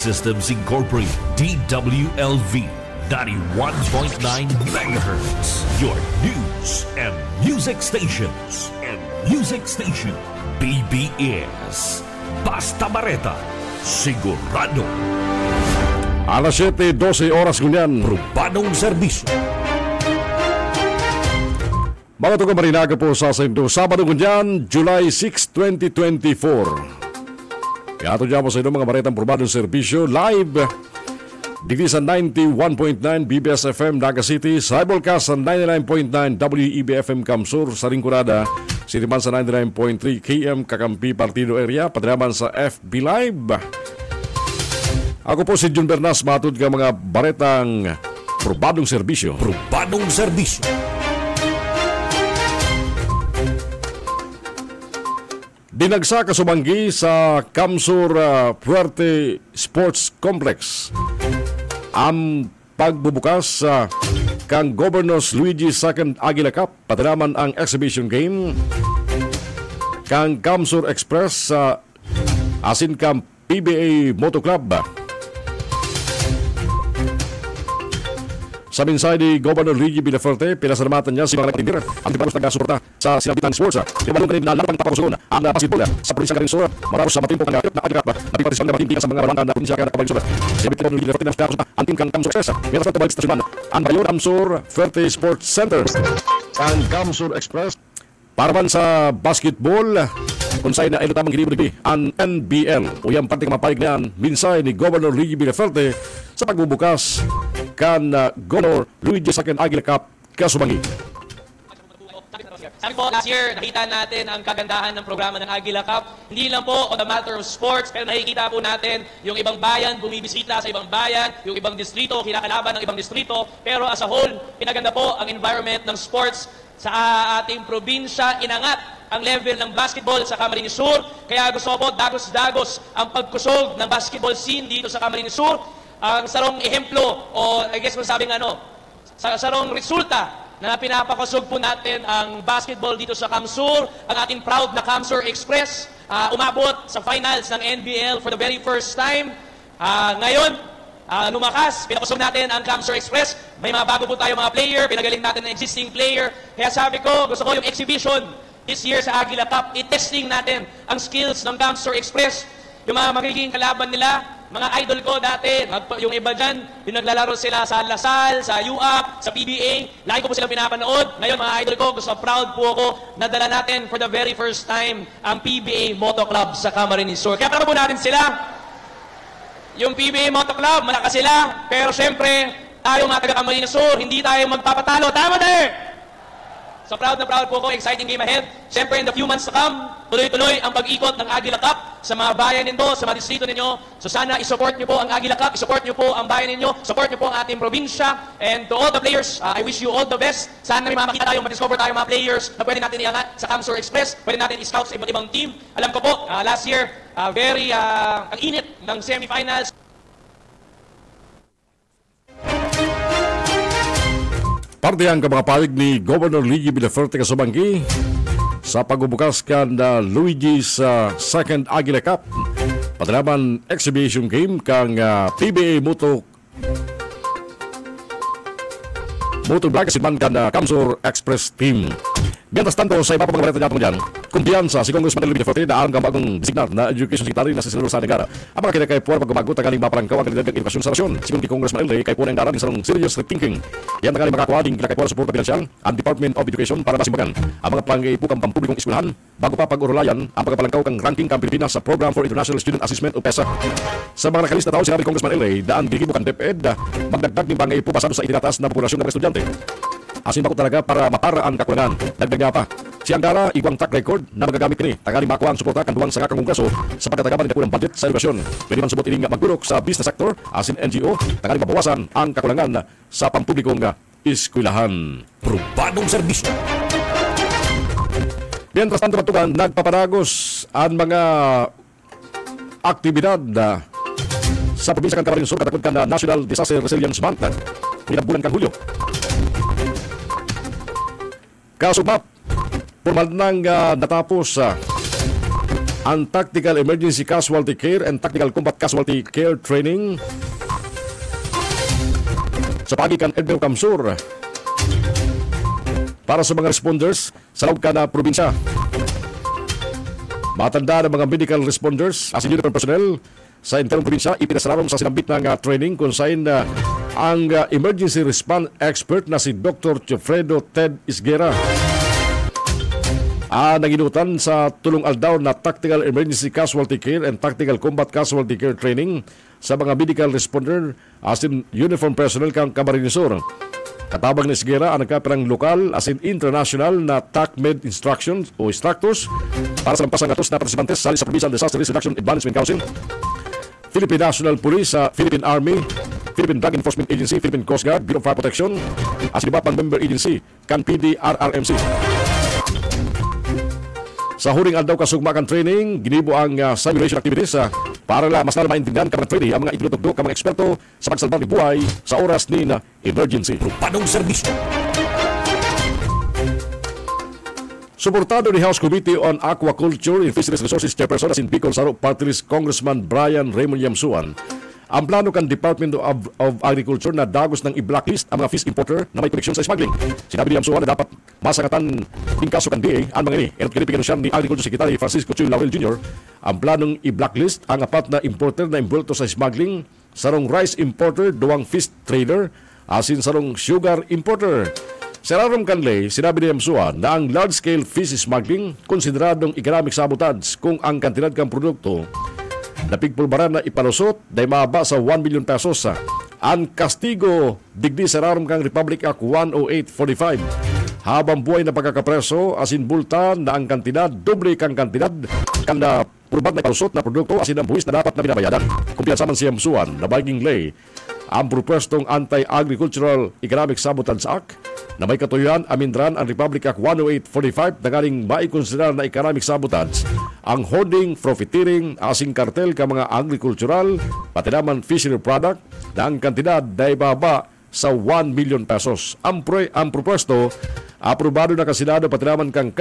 Systems Incorporated, DWLV, 91.9 MHz, your news and music stations. BBS, Basta Bareta, sigurado. Alas 7:12 oras ngunyan. Probadong serbisyo. Mga tugang marinaga po sa Sabado ngunyan, July 6, 2024. Kaya ito dyan po sa inyo mga baretang probadong serbisyo live dito sa 91.9 BBS FM Naga City, Cybercast sa 99.9 WEBFM Kamsur sa Ringkurada, Siriman sa 99.3 KM Kakampi Partido Area, padraman sa FB Live. Ako po si Jun Bernas, matod ka mga baretang probadong serbisyo. Dinagsa kasumanggi sa Kamsur Puerte Sports Complex ang pagbubukas kang Governors Luigi II Aguila Cup, patiraman ang exhibition game kang Kamsur Express asin kang PBA Moto Club. Sa minsay ni Governor Luigi Villaferte, pinasalamatan niya si mga nagtindir ang tibalos nagasuporta sa sinabitan sports. Tibalong kanil na lalapang papakusugon ang basketball sa probinsya Carinsura. Marapos sa matimpo kang na agirap na pipartisipang na matimpikan sa mga barangay na probinsya kang Carinsura. Sinabitan ni Villaferte na siya ang team kang Kamsur Express. Meron sa tabalik stasyonan ang Bayon Kamsur Ferte Sports Center. Ang Kamsur Express para man sa basketball kung sa'yo na ilo tamang hinibig ang NBL o yung parte kamapayag niyan minsay ni Governor Luigi Villaferte sa pagbubukas kan Governor Luigi II Aguila Cup Kasubangi. Sabi po, last year, nakita natin ang kagandahan ng programa ng Aguila Cup. Hindi lang po on the matter of sports, pero nakikita po natin yung ibang bayan, bumibisita sa ibang bayan, yung ibang distrito, kinakalaban ng ibang distrito. Pero as a whole, pinaganda po ang environment ng sports sa ating probinsya. Inangat ang level ng basketball sa Camarines Sur. Kaya gusto ko po, dagos-dagos ang pagkusog ng basketball scene dito sa Camarines Sur. Ang sarong ehemplo o I guess masabing sarong resulta na pinapakusog po natin ang basketball dito sa Kamsur, ang ating proud na Kamsur Express, umabot sa finals ng NBL for the very first time. Ngayon, lumakas, pinakusog natin ang Kamsur Express. May mga bago po tayo mga player, pinagaling natin ng existing player. Kaya sabi ko, gusto ko yung exhibition this year sa Aguila Cup, i-testing natin ang skills ng Kamsur Express. Yung mga magiging kalaban nila, mga idol ko dati, yung iba dyan, pinaglalaro sila sa Lasal, sa UAP, sa PBA. Lagi ko po silang pinapanood. Ngayon, mga idol ko, gusto proud po ako na dala natin for the very first time ang PBA Moto Club sa Camarines Sur. Kaya po natin sila. Yung PBA Moto Club, malakas sila. Pero syempre, tayo mga taga Camarines Sur, hindi tayo magpapatalo. Tama tayo! So proud na proud po ko, exciting game ahead. Siyempre, in the few months to come, tuloy-tuloy ang pag-ikot ng Aguila Cup sa mga bayan ninyo, sa mga distrito ninyo. So sana isupport nyo po ang Aguila Cup, isupport nyo po ang bayan ninyo, support nyo po ang ating probinsya. And to all the players, I wish you all the best. Sana may makita tayo, ma-discover tayo mga players na pwede natin iangat sa Kamsur Express, pwede natin i-scout sa iba't ibang team. Alam ko po, last year, ang init ng semifinals. Parte ang kamapawig ni Governor Luigi Villaferte Kasubanggi sa pagbubukas kan Luigi's II Aguila Cup, padraman exhibition game kang PBA Moto Black Asidman kan Kamsur Express Team. Mientras tanto, sa iba pa mga balita natin dyan, kumpiyansa si Congressman Luigi Villaferte na ang bagong designat na Education Secretary na si Senador sa Negara. Ang mga kinakay po ang paggumagot tanggaling mapalangkaw ang kandidat ng edukasyon sa rasyon. Sigun kay Congressman Luigi, kay po na yung daran ng sarong serious thinking. Yan tanggaling makakuha din kinakay po ang suporta pinansyal ang Department of Education para masimbagan ang mga pangaipukang pampublikong eskwelahan bago pa pag-urulayan ang pagpapalangkaw kang ranking kang Pilipinas sa Program for International Student Assessment o PESA. Sa mga nakalista tao, sinabi Congressman Luigi, daan gigibukan DepEd magdagdag ng pangaipo basado sa itinataas na populasyon ng mga estudyante. Asin ba ko talaga para maparaan kakulangan. Dagdag nga pa, si Angara, igwang track record na magagamit kini. Tanggaling makuha ang suporta kanduang sa kakang kongreso sa pagkatagaman ng budget sa edukasyon. Pwede man subot ining magburok sa business sector, asin NGO, tanggaling mabawasan ang kakulangan sa pampublikong eskwelahan. Probadong serbisyo. Mientras tanto patukan, nagpaparagos ang mga aktibidad sa probinsya ng Camarines Sur katakot kan National Disaster Resilience Month. Bulan kan Hulyo. Kasumap, formal nang natapos ang Tactical Emergency Casualty Care and Tactical Combat Casualty Care Training sa pagikan Edmeo Kamsur para sa mga responders sa loob na probinsya. Matanda ng mga medical responders as uniform personnel sa interong probinsya, ipinasararong sa sinambit ng training kung saan ang emergency response expert na si Dr. Chofredo Ted Isguera naginutan sa tulong aldaw na Tactical Emergency Casualty Care and Tactical Combat Casualty Care Training sa mga medical responder as in uniform personnel kang Camarines Sur. Katabang ni Isguera ang nagkapirang lokal as in international na TACMED instructions o instructors para sa lampasang atos na partisipantes sali sa Provincial Disaster Risk Reduction and Management Council, Philippine National Police, Philippine Army, Philippine Drug Enforcement Agency, Philippine Coast Guard, Bureau of Fire Protection, as iba pang member agency, CANPD, RRMC. Sa huring aldaw kasugmakan training, ginibo ang simulation activities para mas lalo maintindihan ka mga training ang mga itinutugdo ka mga eksperto sa pagsalbang ng buhay sa oras ni na emergency. Panong serbisyo. Suportado ni House Committee on Aquaculture and Fisheries Resources Chairperson as in Bicol Saro Party List Congressman Brian Raymond Yamsuan, ang plano kan Department of Agriculture na dagos ng i-blacklist ang mga fish importer na may koneksyon sa smuggling. Sinabi ni Yamsuan na dapat masangatan ng kaso kan DA ang mga ini. At kinipigan siya ni Agriculture Secretary Francisco Chuy Laurel Jr. ang planong i-blacklist ang apat na importer na imbulto sa smuggling, sarong rice importer, duwang fish trader, asin sarong sugar importer. Serarom kanlay, sinabi ni Yamsuan na ang large-scale fish smuggling konsideradong economic sabotage kung ang kantidad kang produkto na pigpulbaran na ipalusot dahil mababa sa 1 million pesos. Ang kastigo digdi serarom kang Republic Act 10845 habang buhay na pagkakapreso asin bulta na ang kantidad doble kang kantidad kang na purbat na ipalusot na produkto asin ang buwis na dapat na binabayadan. Kumpiyansa man si Yamsuan na baging lay ang propwestong Anti-Agricultural Economic Sabotage Act na may katuyuan amindran ang Republic Act 10845 na galing maikonsiderar na economic sabotage ang hoarding, profiteering, asing kartel ka mga agricultural pati naman fishery product na ang kantidad na ibaba sa 1 million pesos. Ang propwesto aprobado na kasinado pati naman kang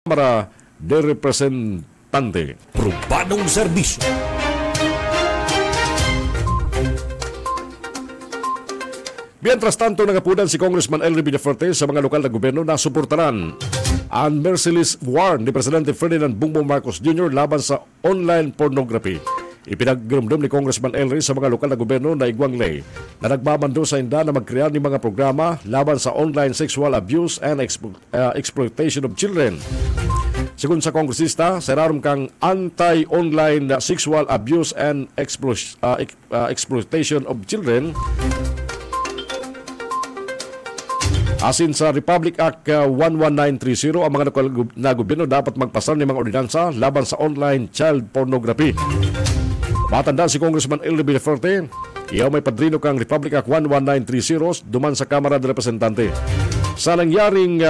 Kamara de Representante. Probadong serbisyo. Mientras tanto, nangapunan si Congressman Elry Villafuerte sa mga lokal na gobyerno na suportaran ang merciless war ni Presidente Ferdinand Bongbong Marcos Jr. laban sa online pornography. Ipinaggrumdum ni Congressman Elry sa mga lokal na gobyerno na igwang lay na nagmamando sa inda na magkrear ng mga programa laban sa online sexual abuse and exploitation of children. Sigun sa kongresista, serarom kang anti-online sexual abuse and exploitation of children. Asin sa Republic Act 11930, ang mga lokal na gobyerno dapat magpasar ng mga ordinansa laban sa online child pornography. Matanda si Congressman Elry Villaferte, iyaw may padrino kang Republic Act 11930 duman sa Kamara de Representante. Sa nangyaring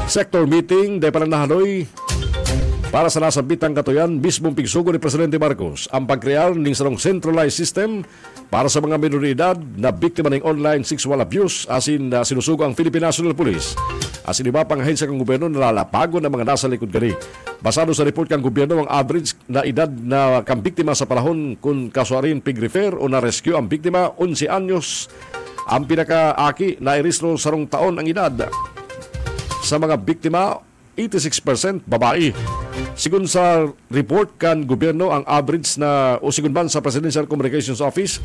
sector meeting, dahil pala nahaloy para sa nasabitang katuyan, mismong pigsugo ni Presidente Marcos ang pagkrear ng sarong centralized system para sa mga minoridad na biktima ng online sexual abuse, asin sinusugo ang Philippine National Police. Asin iba pang ahensya kang gobyerno na lalapagon ng mga nasa likod gani. Basado sa report kang gobyerno, ang average na edad na kang biktima sa panahon kung kasuarin pig-refer o na-rescue ang biktima, 11 anyos. Ang pinaka-aki na irisno sarong taon ang edad. Sa mga biktima, 86% babae. Sigun sa report kan gobyerno, ang average na o sigun ban sa Presidential Communications Office,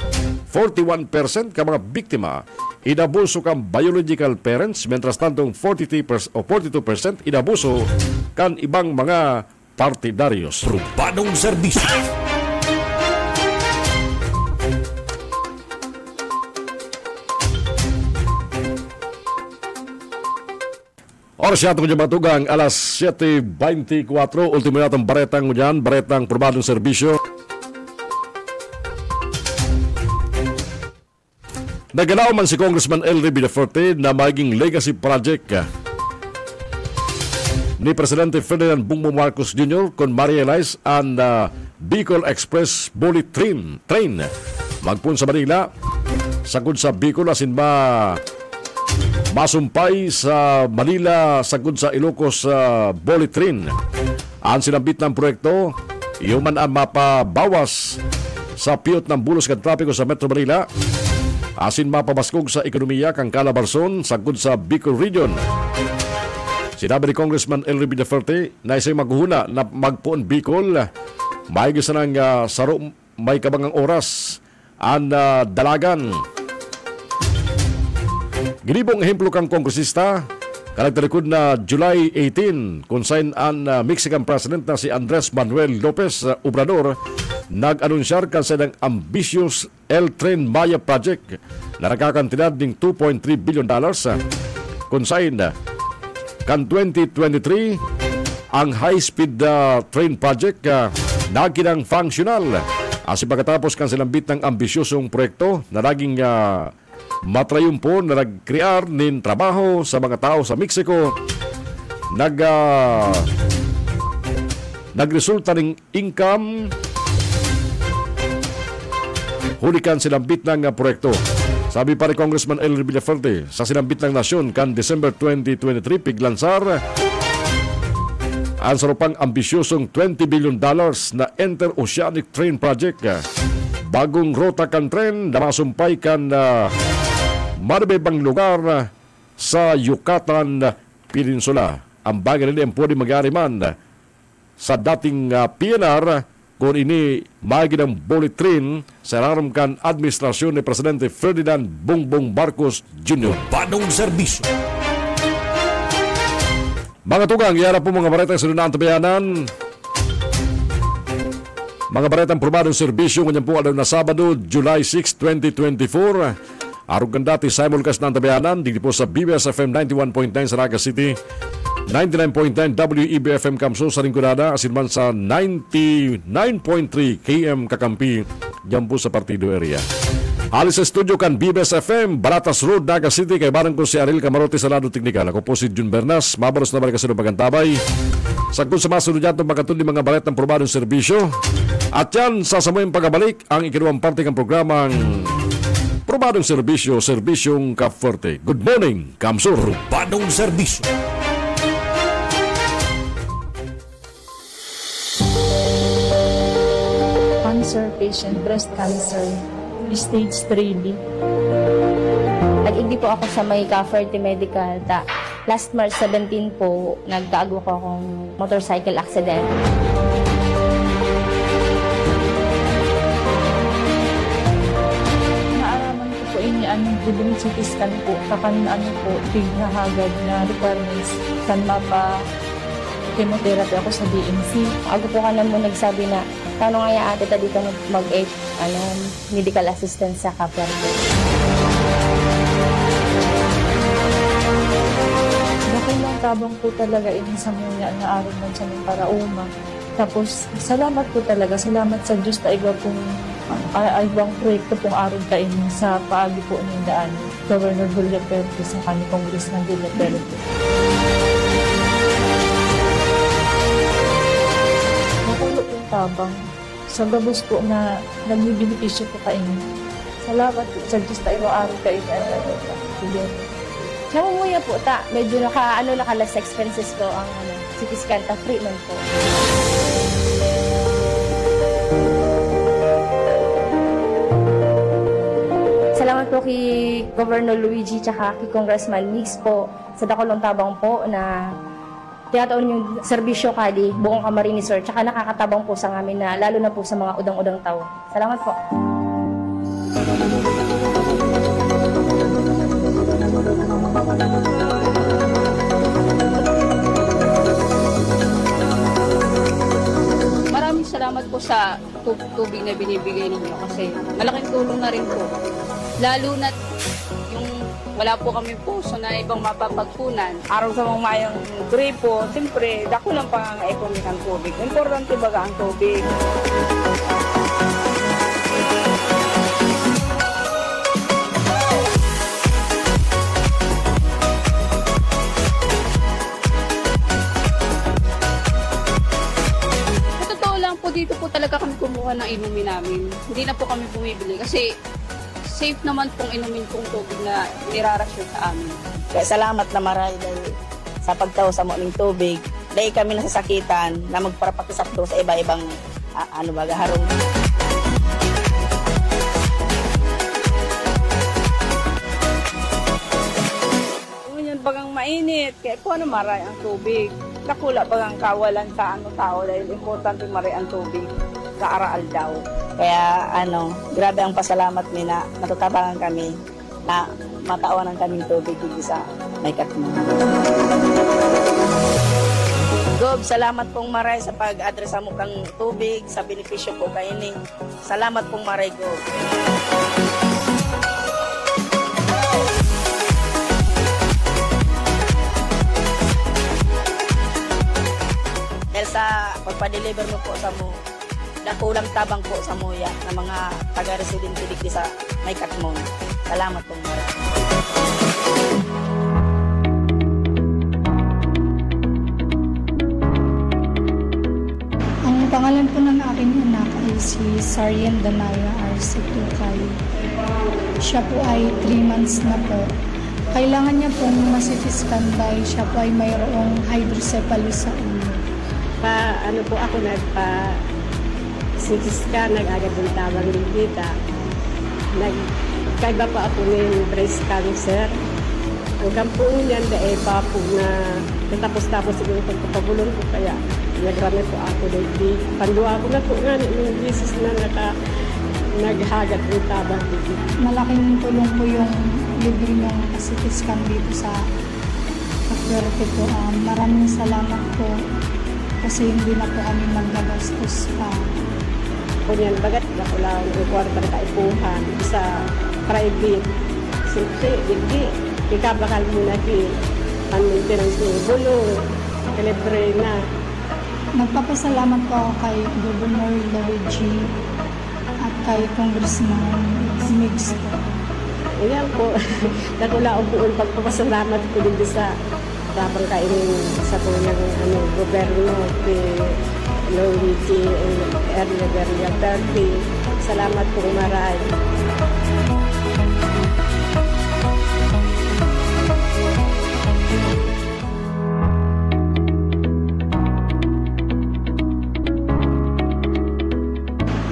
41% ka mga biktima inabuso kan biological parents, mentras tantong 42% inabuso kan ibang mga partidaryos. Probadong serbisyo. Oras siya itong matugang alas 7:24. Ultimo natong baretang dyan, baretang probadong serbisyo. Nagalaw man si Congressman Elry Villaferte na maging legacy project ni Presidente Ferdinand Bongbong Marcos Jr. kung ma-realize ang Bicol Express Bullet Train. Magpun sa Manila, sagod sa Bicol, asin masumpay sa Manila, sagod sa Ilocos Bullet Train. Ang sinambit ng proyekto, iuman ang mapabawas sa piyot ng bulos ng trapiko sa Metro Manila, asin mapabaskog sa ekonomiya kang Calabarzon, sagod sa Bicol Region. Sinabi ni Congressman Elry Villaferte na isa'y maghuhuna na magpuon Bicol, may gisa ng saro, may kabangang oras ang dalagan. Ginibong ehemplo kang kongresista, kalagtalikod na July 18, kung saan ang Mexican President na si Andres Manuel Lopez Obrador nag-anunsyar kan sa ng ambitious L-Train Maya Project na nakakantidad ng $2.3 billion. Kung saan kan 2023, ang high-speed train project nagkinang functional. Asi pagkatapos kan silambit ng ambisyosong proyekto na naging matrayumpo na nag-crear nin trabaho sa mga tao sa Mexico, nagresulta ng income, hulikan silambit ng proyekto. Sabi pa ni Congressman Elry Villaferte, sa silambit ng nasyon kan December 2023 piglansar ang sarupang ambisyosong $20 billion na Interoceanic Train Project. Bagong rota kan tren na masumpay kan maribang lugar sa Yucatan Peninsula. Ang bagay nila ang pwede mag-ariman sa dating PNR kung ini magi ng bullet train sa raramkan administrasyon ni Presidente Ferdinand Bongbong Marcos Jr. Probadong serbisyo. Mga tugang, yara po mga baretang sununaan tabayanan. Mga baretang probadong serbisyo ngayon po na Sabado, July 6, 2024. Arugan dati simulcast ng tabayanan dito po sa BBS FM 91.9 sa Naga City, 99.9 WEBFM Kamso sa Ringgonada, asinman sa 99.3 KM Kakampi dyan po sa Partido Area. Alis sa studio kan BBS FM, Baratas Road, Naga City, kay barang ko si Aril Camarote sa Lado Teknikal. Ako po si Jun Bernas, mabalos na balik kasi ng pagantabay. Sagkon sa masunod dyan itong magkatuloy mga balet ng probadong serbisyo. At yan, sasamuhin pagkabalik ang ikinuwang parte ng programang Probadong Serbisyo, Serbisyong Kapwerte. Good morning, Kamsur. Probadong serbisyo. Cancer patient, breast cancer, stage 3B. Nag-igdi po ako sa may Kapwerte Medical. Last March 17 po, nagkaago ko akong motorcycle accident. ini dibili CT scan po, kapan po, tigahagad na requirements kan mapa chemotherapy ako sa DMC. Ako po ka mo nagsabi na, paano nga yung ate ta dito medical assistance sa kapwa ko. Nakulang tabang po talaga ini sa mga na araw man sa mga parauma. Tapos, salamat po talaga. Salamat sa Diyos na igaw pong ibang proyekto pong araw kainin sa paagi po ng daan. Governor Julia Perte sa kani Congressman Julia Perte. Nakulo yung tabang. Sa gabos po na nagbibenepisyo po kainin. Salamat po sa Diyos na ibang araw kainin. Nangunguya po medyo naka-less expenses ko ang CT scan treatment po. Salamat po kay Governor Luigi tsaka kay Congressman Mix po sa dakulong tabang po na tinataon yung serbisyo kadi buong Camarines Sur tsaka nakakatabang po sa amin na lalo na po sa mga udang-udang tao. Salamat po. Maraming salamat po sa tubig na binibigay ninyo kasi malaking tulong na rin po. Lalo na yung wala po kami puso na ibang mapapagkunan. Araw sa mga mayang gripo, siyempre, dako lang pangangaipomin ang tubig. Importante baga ang tubig. Dito po talaga kami kumuha ng inumin namin. Hindi na po kami bumibili kasi safe naman pong inumin pong tubig na nirarasyon sa amin. Kaya salamat na maray dahil sa pagtaw sa muling tubig. Dahil kami nasasakitan na magparapakisap doon sa iba-ibang harong. Ngayon bagang mainit, kaya po maray ang tubig. Nakula bagang kawalan sa tao dahil importante maray ang tubig sa araal daw. Kaya grabe ang pasalamat ni na natutabangan kami na matawanan kaming tubig dito sa may Katmon. Gob, salamat pong maray sa pag-adresa mo kang tubig, sa benepisyo po kainin. Salamat pong maray, Gob. Dahil sa pagpa-deliver mo po sa mo, nakulang tabang po sa muya ng mga taga-residente dito sa may Katmon. Salamat pong maray. Ang pangalan po ng aking anak ay si Sarien Danaya R.C. Tukay. Siya po ay 3 months na po. Kailangan niya pong ma-CT-scan dahil siya po ay mayroong hydrocephalus sa ulo. Po ako nagpa-CT scan, nag-agad ng tabang ligita. Nagkaiba pa ako ng breast cancer. Hanggang po niyan dahil pa po na natapos-tapos siguro pagpapagulong ko kaya nagrami po ako dahil pandua ko na po nga ng Jesus na naghagat ng tabang ligita. Malaking tulong po yung libre ng CT scan dito sa Pagwerte po. Maraming salamat po. Kasi hindi na po kami magnagastos pa. Kung yan, bagat na ko lang ang kwarta na kaipuhan sa private. Siyempre, hindi. Ikabakal mo na ang maintenance mo. Bulong, kalibre na. Nagpapasalamat po ako kay Governor Luigi at kay Congressman Migs po. Ayan po. Nakulaong po ang pagpapasalamat ko din sa tapang kainin sa punang gobyerno ni Luigi Ernegaria Perte. Salamat po maray.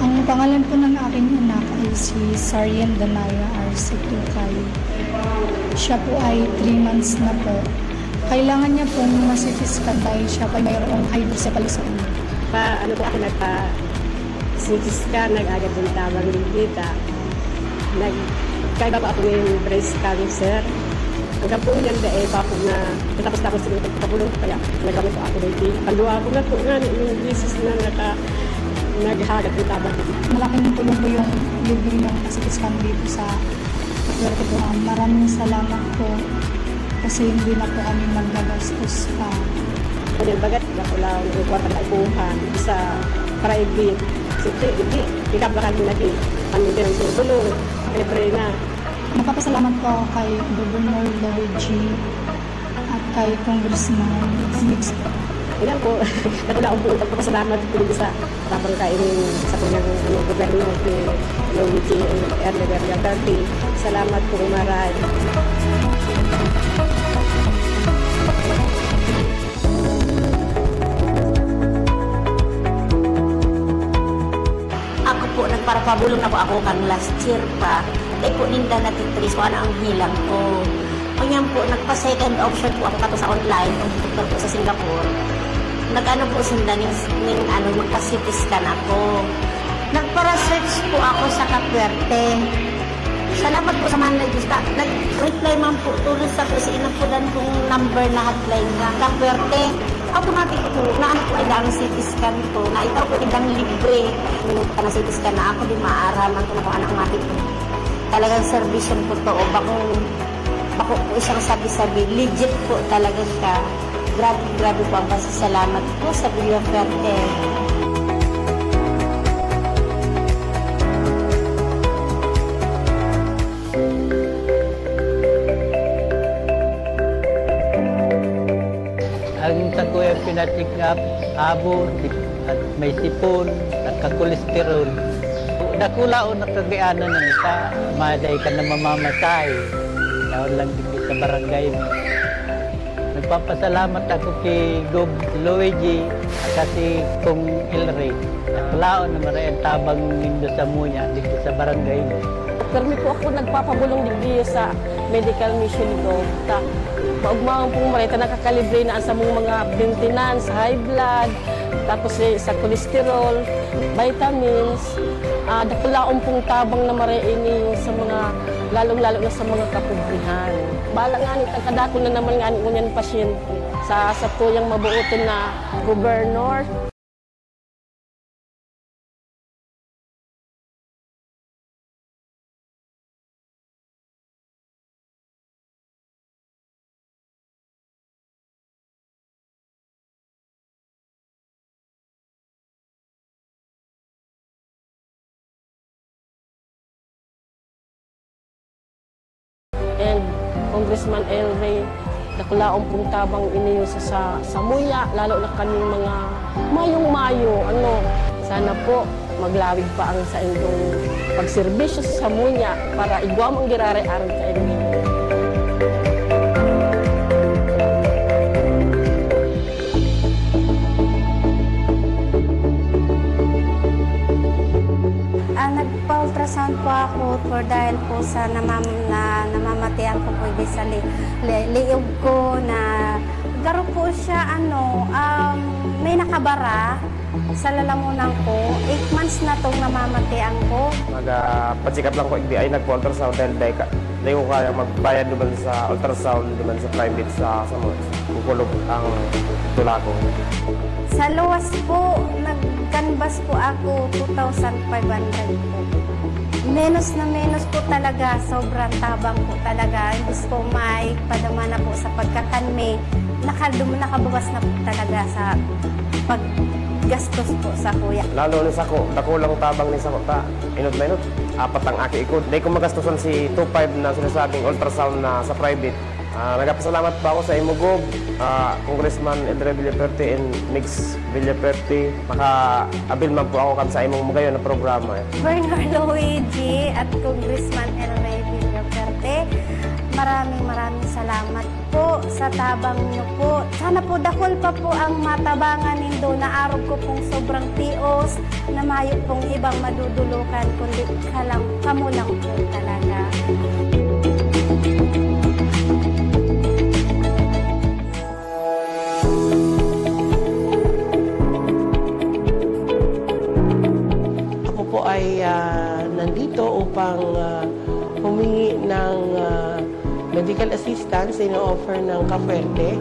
Ang pangalan po ng aking anak ay si Sarien Danaya R.C. Tukay. Siya po ay 3 months na po. Kailangan niya pong ma-CT-scan dahil siya pa mayroong hydrocephalus sa ulo. Po ako nagpa-CT scan, nag-agad ng tabang ligita. kaya ba ako ng breast cancer. Hanggang po yan dahil papo na tapos siguro pagpapulong kaya nagamit po ako dito. Pandua ko na po nga yung Jesus na naghahagat ng tabang. Malaking tulong po yung libre ng CT scan dito sa Puerto po. Maraming salamat po kasi hindi na po kami magagastos pa. Kaya bagat ako lang ng kwarta na ipuhan sa private. Siyempre, hindi ikabakal mo lagi. Pamitin ang tulong, libre na. Napapasalamat po ako kay Governor Luigi at kay Congressman Mix. Yan po, nakula po pagpapasalamat po sa tabang kainin sa kanyang gobyerno ni Luigi Ernesto. Salamat po maray. Ako po, nagparapabulong na po ako kang last year pa. Dahil po ninda natitris ko ang hilang ko. Kunyan po, nagpa-second option po ako kato sa online, kung po sa Singapore. Nag-ano po sinda magpa-CT scan ako. Nagpara-search po ako sa Kapuerte. Salamat po sa mga nag-reply man po tuloy sa po sa inapudan kong number na hotline na Kapuerte. Automatic po, na po idang CT scan po, na ikaw po idang libre. Kung na CT scan na ako, di maaraman ko na kung anong matik po. Talagang servisyon po to, o bako po siyang sabi-sabi, legit po talaga siya. Grabe po ang pasasalamat po sa Villaferte. Ang sa kuya pinatik up, abo, at may sipon, at kakolesterol. Nakulaon na kagayana na nita, maday ka na mamamatay. Naon lang din sa barangay mo. Nagpapasalamat ako kay Gob Luigi at si Kong Elray. Nakulaon na maray ang tabang nindo sa munya dito sa barangay mo. Permi po ako nagpapabulong digdi sa medical mission ko. Maugmahan po maray ta nakakalibre na sa mga maintenance, high blood, tapos sa cholesterol, vitamins, dakulaon pong tabang na maray ini sa mga lalong-lalo na sa mga kapobrihan. Bala nga ni kadako na naman nga ni unyan pasyente sa tuyang mabuoton na gobernador. And Congressman Elray, nakulaong pong tabang iniyo sa muya, lalo na kaming mga mayong-mayo. Sana po maglawig pa ang sa inyong pagserbisyo sa muya para igwam ang girare-aron ka inyo. Nagpa-ultrasound po ako dahil po sa namamatian ko po sa liog ko na garo po siya may nakabara sa lalamunan ko. 8 months na itong namamatian ko. Nagpa-check up lang ko ay nagpa-ultrasound dahil ko kaya magbayad naman sa ultrasound naman sa private sa kukulog ang tula ko. Sa luwas po, nag-canvas po ako 2,500 po. Menos na menos po talaga, sobrang tabang po talaga. Imbis po may padama na po sa pagkakanmi, nakabawas na po talaga sa paggastos po sa kuya. Lalo ni Sako, dakulang tabang ni Sako ta, inot na inot, 4 ang aki ikot. Dahil ko magastusan si 2,500 na sinasabing ultrasound na sa private. Nagpasalamat pa ako sa Imugob, Congressman Edre Villaferte and Mix Villaferte. Maka-abil man po ako sa imong magayon na programa. Governor Luigi at Congressman Edre Villaferte, maraming salamat po sa tabang niyo po. Sana po dakol pa po ang matabangan nindo na araw ko pong sobrang tios na mayo pong ibang madudulukan kundi kamo lang po talaga. Ay nandito upang humingi ng medical assistance na ino-offer ng Cavite.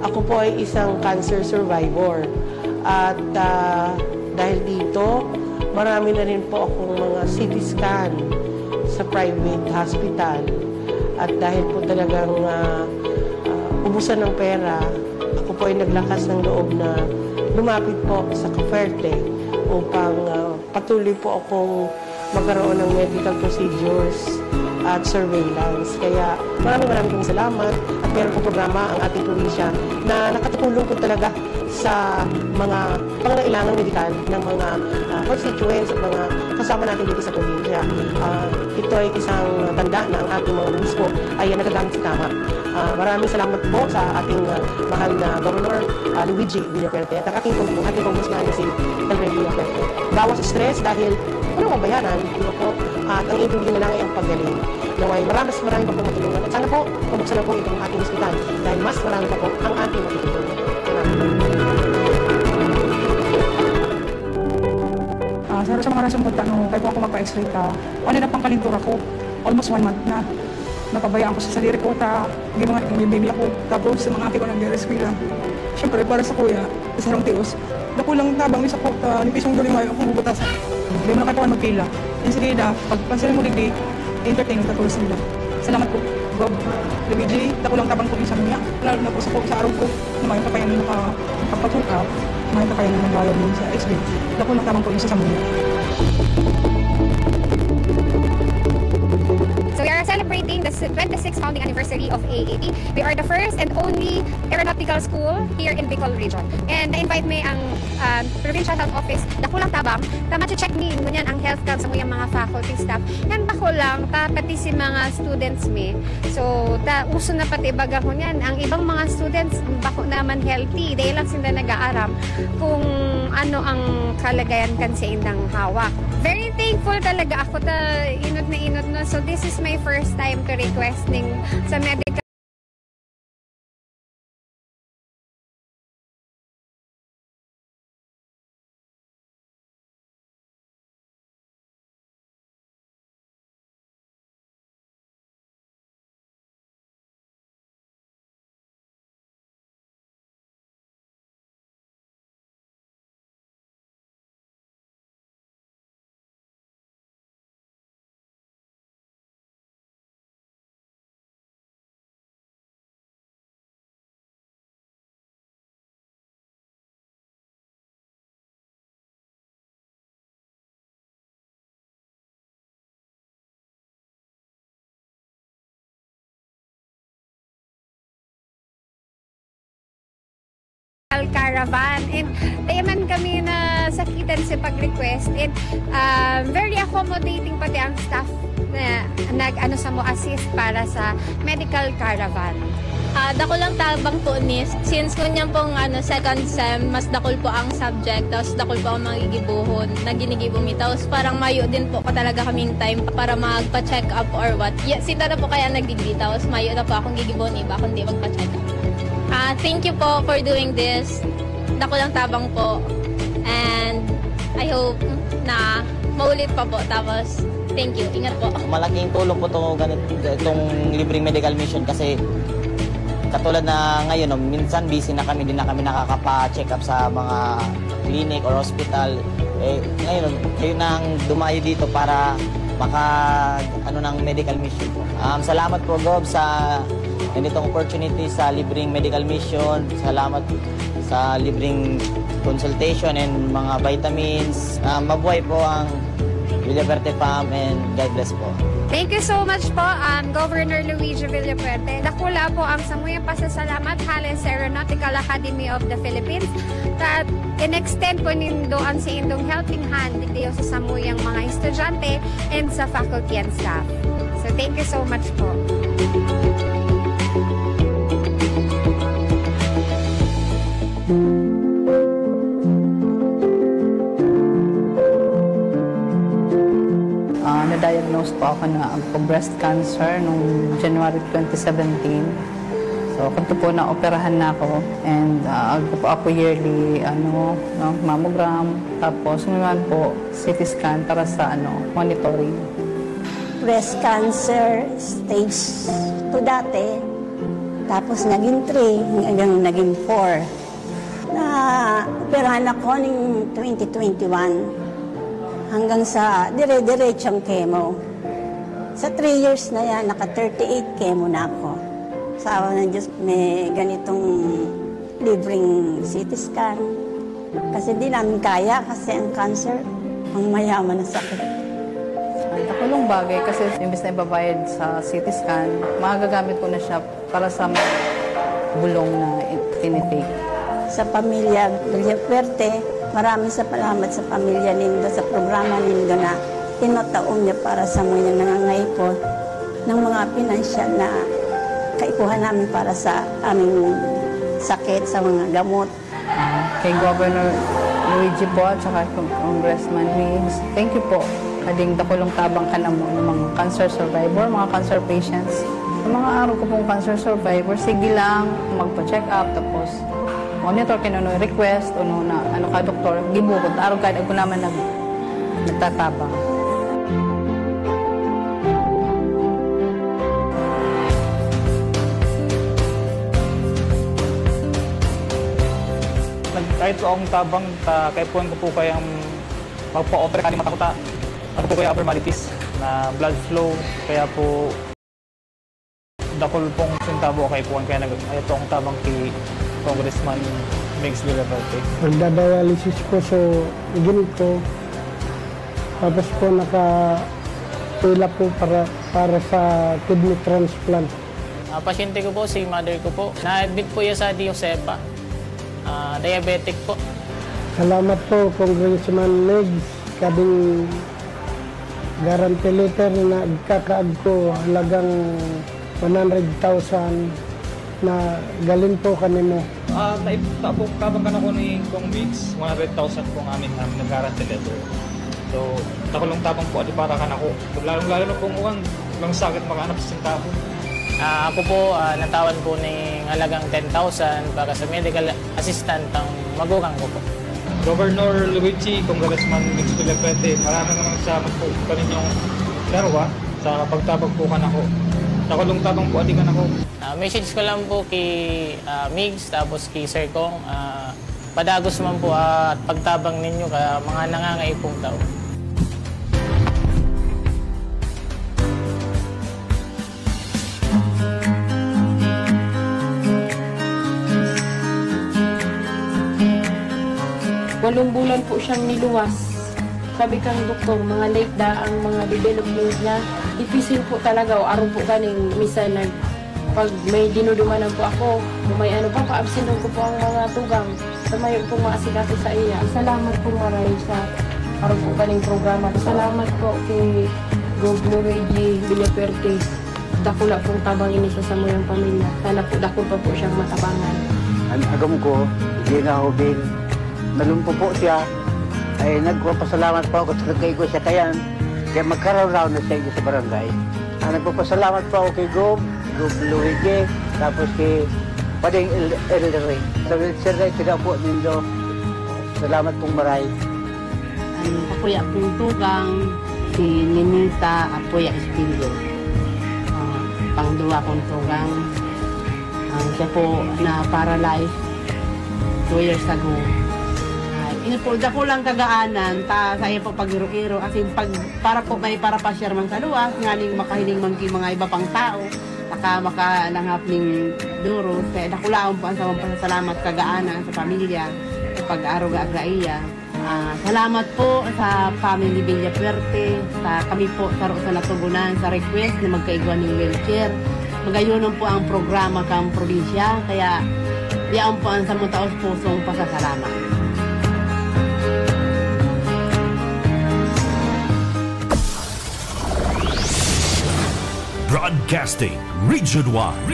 Ako po ay isang cancer survivor. At dahil dito, marami na rin po akong mga CT scan sa private hospital. At dahil po talagang ubusan ng pera, ako po ay naglakas ng loob na lumapit po sa Cavite upang patuloy po akong magkaroon ng medical procedures at surveillance. Kaya maraming pong salamat at meron pong programa ang ating probinsya na nakatulong po talaga sa mga pangangailangan medikal ng mga constituents at mga kasama natin dito sa probinsya. Ito ay isang tanda na ang ating mga munispo ay nagagamit sa tama. Maraming salamat po sa ating mahal na Governor Luigi Villafuerte at ang ating congressman si Elmer Villafuerte. Bawas stress dahil walang mabayaran, po, at ang ibig na lang ay ang paggaling. Naway, marami pa po matulungan. At sana po, pabuksan na po itong ating hospital dahil mas marami pa po ang ating matutulungan. Sa mga rasong magtanong, kayo po ako magpa-x-ray ka. Ano na pang kalintura ko? Almost 1 month na. Napabayaan ko sa sarili ko, yung baby ako. Tapos sa mga ate ko nag-rescue lang. Siyempre, para sa kuya, sa sarang tios, nakulang tabang isa po, nipisong dulimayo ako bubutasan. Hindi mo na kayo po magpila. Yan sige na, pagpansin mo digdi, entertain ka tulad nila. Salamat po, Bob. Luigi, nakulang tabang po isa niya. Lalo na po sa araw ko, na may kapayan na nakapag-check up, may kapayan na magbayad din sa x-ray. Nakulang tabang po isa sa mga. So we are celebrating the 26th founding anniversary of AAP. We are the first and only aeronautical school here in Bicol region. And na-invite me ang Provincial Health Office, Dakulang Tabang, na ma-check me ngunyan ang health cards mo yung mga faculty staff. Yan bako lang, pati si mga students me. So, uso na pati baga ko yan. Ang ibang mga students, bako naman healthy. Dahil lang sila nag-aaram kung ano ang kalagayan kan sa indang hawak. Very thankful talaga ako inot na inot no. So this is my first time to requesting sa medical caravan and tayaman kami na sakitan sa pag-request and very accommodating pati ang staff na nag-ano sa mo assist para sa medical caravan. Dako lang tabang po ni since kunyan pong second sem mas dakol po ang subject tapos dakol po ang magigibuhon na ginigibong mi tapos parang mayo din po ko talaga kaming time para magpa-check up or what. Sinta na po kaya nagdigdi tapos mayo na po akong gigibuhon iba kundi magpa-check up. Thank you po for doing this. Dako lang tabang po. And I hope na maulit pa po. Tapos, thank you. Ingat po. Malaking tulong po itong libreng medical mission kasi katulad na ngayon, minsan busy na kami, din na kami nakakapa-check up sa mga clinic or hospital. Ngayon, kayo nang dumayo dito para ng medical mission po. Salamat po, Gob, sa ganitong opportunity sa libreng medical mission. Salamat sa libreng consultation and mga vitamins. Mabuhay po ang Villafuerte Farm and God bless po. Thank you so much po, Governor Luigi Villafuerte. Dakula po ang samuyang pasasalamat halos sa Aeronautical Academy of the Philippines. At in-extend po nindo ang sa indong helping hand dito sa samuyang mga estudyante and sa faculty and staff. So thank you so much po. Na-diagnose po ako na breast cancer noong January 2017. So, kanto po na-operahan na ako and ako yearly mammogram. Tapos, naman po CT scan para sa monitoring. breast cancer stage 2 dati. Tapos naging 3, hanggang naging 4. Na-operahan ako ng 2021 hanggang sa dire-diretsong chemo. Sa 3 years na yan, naka-38 chemo na ako. Sa awa ng Diyos, may ganitong libreng CT scan. Kasi di namin kaya kasi ang cancer, ang mayaman na sakit. Nakulong bagay kasi imbes na ibabayad sa CT scan, magagamit ko na siya para sa bulong na tinitake. Sa pamilya Villafuerte, maraming salamat sa pamilya nindo, sa programa nindo na tinataon niya para sa mga nangangaipon ng mga pinansyal na kaipuhan namin para sa aming sakit, sa mga gamot. Kay Governor Luigi po at saka Congressman Migs, thank you po. Kading dakulong tabang ka na mo ng mga cancer survivor, mga cancer patients. Sa mga araw ko pong cancer survivor, sige lang, magpa-check up, tapos monitor kinuno request, ano ka doktor, gibukod, araw kahit ako naman nagtatabang. Kahit ko akong tabang, kaipuan ko po kayang magpa-opera kanina matakuta. Ano po kaya abnormalities na blood flow, kaya po dakol pong sintabo kaipuan, kaya ito ang tabang kay Congressman Migs Villafuerte. Nagdadialysis ko so ginito. Tapos po nakapila po para sa kidney transplant. Pasyente ko po, si mother ko po. Na-admit po yan sa Josepa. Diabetic po. Salamat po, Congressman Migs. Kading guarantee letter na ikakaag ko halagang 100,000 na galing po kanimo. Tapos kabang ka na ko ni Kong Migs, 100,000 po amin nag-guarantee letter. So, takulong tabang po, di para ka na ko. Lalo na po mukhang lang sakit makahanap sa sintabo. Ako po, natawan po ng halagang 10,000 para sa medical assistant ang magugang ko po. Governor Luigi, Congressman Migs Villafuerte, maraming salamat po sa ninyong darwa sa pagtabag po ka na ko. Takulong tabang po, adi ka na ko. Message ko lang po kay Migs, tapos kay Sir Kong, padagos man po at pagtabang ninyo ka mga nangangaipong tao. Walong bulan po siyang niluwas. Sabi kang doktor, mga late da ang mga development niya. Difficile po talaga o araw po kaning misa pag may dinudumanan po ako, may ano pa, pa-absent ko po ang mga tugang sa may pong maasikati sa iya. Salamat po maray sa araw po kaning programa. Salamat po kay Governor Luigi Villafuerte. Dakula pong tabang ini sa samuyang pamilya. Sana po dakul pa po siyang matabangan. Ang agam ko, hindi na hubin. Nalumpo po siya, ay nagpapasalamat po ako sa kay ko sa kayan, kaya magkaroon na sa inyo sa barangay. Nagpapasalamat po ako kay Gob Luigi, tapos kay Pading Elderay. Sa wheelchair na pinaupo nindo, salamat pong maray. Apoya pong tugang, si Ninita Apoya Espilio. Pangduwa kong tugang, siya po na paralyzed 2 years ago. Inipulda ko lang kagaanan, sa iyo po pag-iro-iro, kasi para po may para pa share man sa luwas, nganing makahiling man mga iba pang tao, makalanghap ning duro, kaya nakulaon po ang sawang pasasalamat kagaanan sa pamilya, sa pag-arog agraiya. Salamat po sa family Villafuerte, sa kami po sa natugunan sa request na magkaigwan ng wheelchair. Magayonon po ang programa kang probinsya, kaya diyan po ang samutaos pusong pasasalamat. Broadcasting Region 1.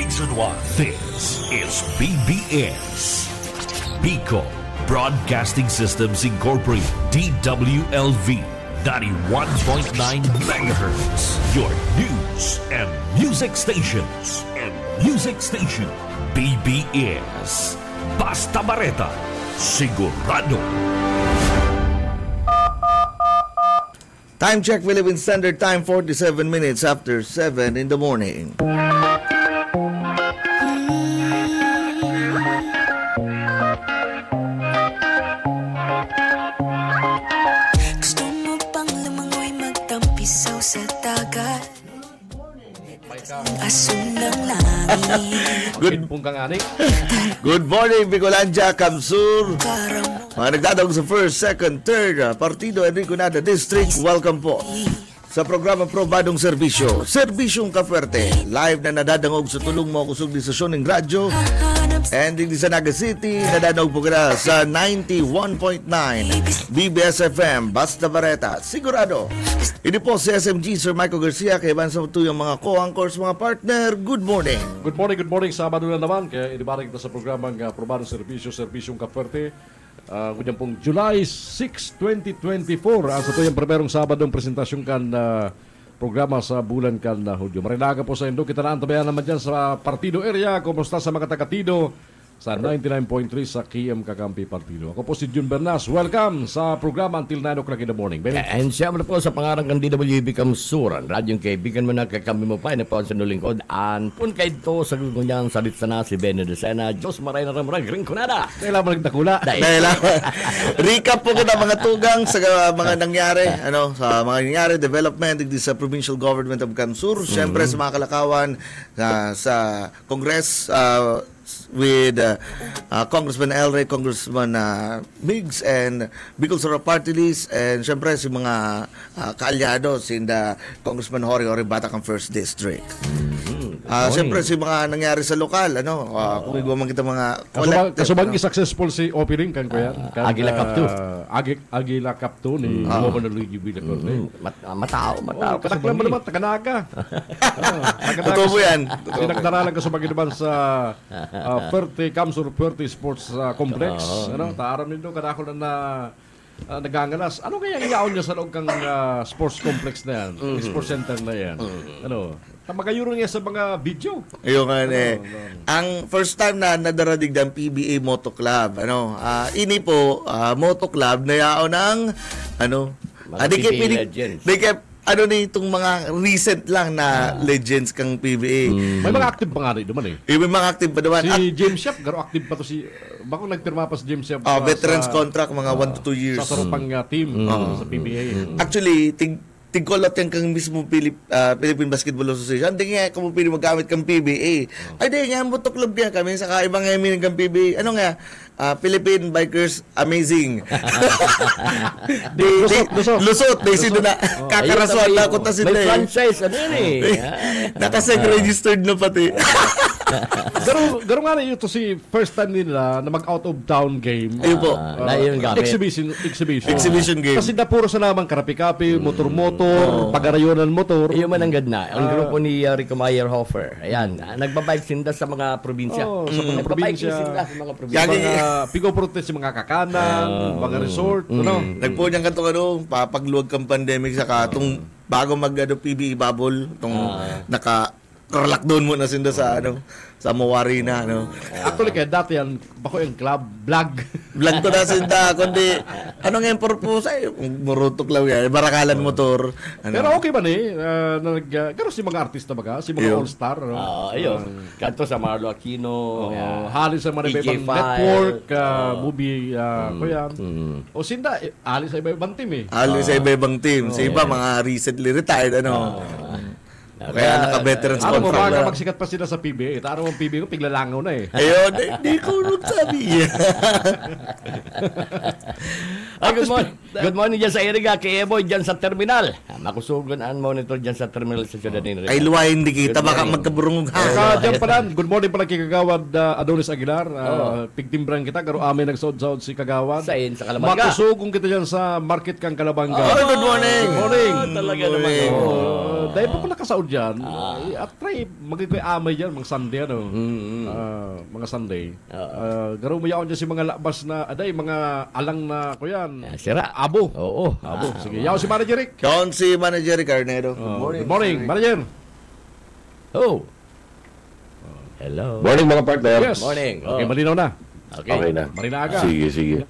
This is BBS. Bicol Broadcasting Systems Incorporated. DWLV 91.9 MHz. Your news and music stations. BBS. Basta Bareta. Sigurado. Time check, Philippine Standard Time, 47 minutes after 7 in the morning. Gusto mo pang lumangoy magtampisaw sa dagat? Aso ng langit. Good morning, Bicolandia, Kamsur. Mga nagdadawag sa first, second, third, Partido Enrico Nada District, welcome po sa programa Probadong Serbisyo. Serbisyong Kafuerte, live na nadadangog sa tulong mo kusog di sasyon ng radyo. And din sa Naga City, nadadangog po kita sa 91.9 BBS FM, Basta Bareta, sigurado. Ini po si SMG, Sir Michael Garcia, kaya ban sa yung mga co-anchors, mga partner, good morning. Good morning, Sabado na naman. Kaya inibaring kita sa programang Probadong Serbisyo, Serbisyong Kafuerte. Kunyan pong July 6, 2024 ang sa tuyang primerong Sabadong presentasyon kan programa sa bulan kan na Hulyo. Marinaga po sa Indo, kita na antabayan naman dyan sa Partido area. Kumusta sa mga taga-Tido sa 99.3 sa KM Kakampi Partido. Ako po si Jun Bernas. Welcome sa programa until 9 o'clock in the morning. And siyempre po sa pangarang kan DWB Kamsuran, radyong kaibigan mo na kakami mo pa, na po sa nulingkod. An pun kay to sa gugunyang salit sana si Benny Decena, Diyos maray na ramrag, ringkunada. Kailan mo nagtakula. Recap po ko na mga tugang sa mga nangyari, sa mga nangyari, development sa provincial government of Kamsur. Siyempre sa mga kalakawan sa Congress, with Congressman Elray, Congressman Migs, and Bicol Sora Party List, and syempre si mga kaalyado, sinda Congressman Hori Batakang First District. Syempre si mga nangyari sa lokal, kung iguman kita mga kasubagi successful si opening kan ko yan. Aguila Cup 2. Aguila Cup 2 ni Governor Luigi Villacorte. Matao. Kataklan mo naman, Takanaga. Totoo po yan. Sinagdaralan kasubagi naman sa Fuerte, Kamsur Fuerte Sports Complex. Taaram nito, kadako na nagangalas. Ano kaya iyaon niya sa loob kang sports complex na yan? Sports center na yan? Magayuro niya sa mga video. Yung ang first time na nadaradig ng PBA Moto Club, ini po Moto Club na yaon ng they kept itong mga recent lang na legends kang PBA. May mga active pa nga rin naman May mga active pa naman. Si James Shep, garo active pa to si bako nagpirma pa si James Shep. Veterans contract, mga 1 to 2 years. Sa sarupang team sa PBA. Actually, tigkolot yan kang mismo Philippine Basketball Association. Hindi nga kung pili magamit kang PBA. Ay, di nga, Moto Club yan kami. Saka ibang ngayon kang PBA. Philippine Bikers Amazing. Lusot. They sino na kakaraswan na ko ta sila. May franchise, Nakaseg-registered na pati. Garo nga rin ito si first time nila na mag-out of town game. Ayun po. Exhibition game. Kasi napuro sa namang karapi-kapi, motor-motor, pagarayonan motor. Iyon man ang ganda. Ang grupo ni Rico Meyerhofer. Ayan, nagbabike sinda sa mga probinsya. Sa mga probinsya. Sinda sa mga probinsya. Pigo protest yung mga kakanan, mga resort. Nagpo niyang katong papagluwag kang pandemic sa katong bago PBA bubble, itong naka-lockdown mo na sinda sa sa Mawari na Actually kaya dati yan bako yung club vlog to na sinda kundi nga yung purpose ay murutok lang yan barakalan motor pero okay ba garo si mga artista baga si mga all-star kanto sa Marlo Aquino halis sa mga ibang network movie ko yan o sinda halis sa ibang team halis sa ibang team sa iba mga recently retired kaya naka-veterans contract. Ano mo, baka magsikat pa sila sa PBA. Taro ang PBA ko, piglalangaw na Ayun, di ko nagsabi. Good morning dyan sa Iriga, kay Eboy dyan sa terminal. Makusugan ang monitor dyan sa terminal sa Ciudad de Iriga. Ay, luwain di kita, baka magkaburong Dyan pala, good morning pala kay Kagawad Adonis Aguilar. Pigtimbran kita, garo amin nagsaud-saud si Kagawad. Sa Calabanga. Makusugong kita dyan sa market kang Calabanga. Good morning. Good morning. Talaga naman. Dahil po ko nakasaud dyan, at try, magiging amay dyan, mga Sunday, mga Sunday. Garo mo yaon dyan si mga labas na, mga alang na, kuyan. Sira. Abo. Oo. Abo. Sige, yaw si Manager Rick. Yaw si Manager Rick Arnedo. Good morning, Manager. Hello. Morning mga partner. Yes. Morning. Okay, malinaw na. Okay na. Marinaga. Sige.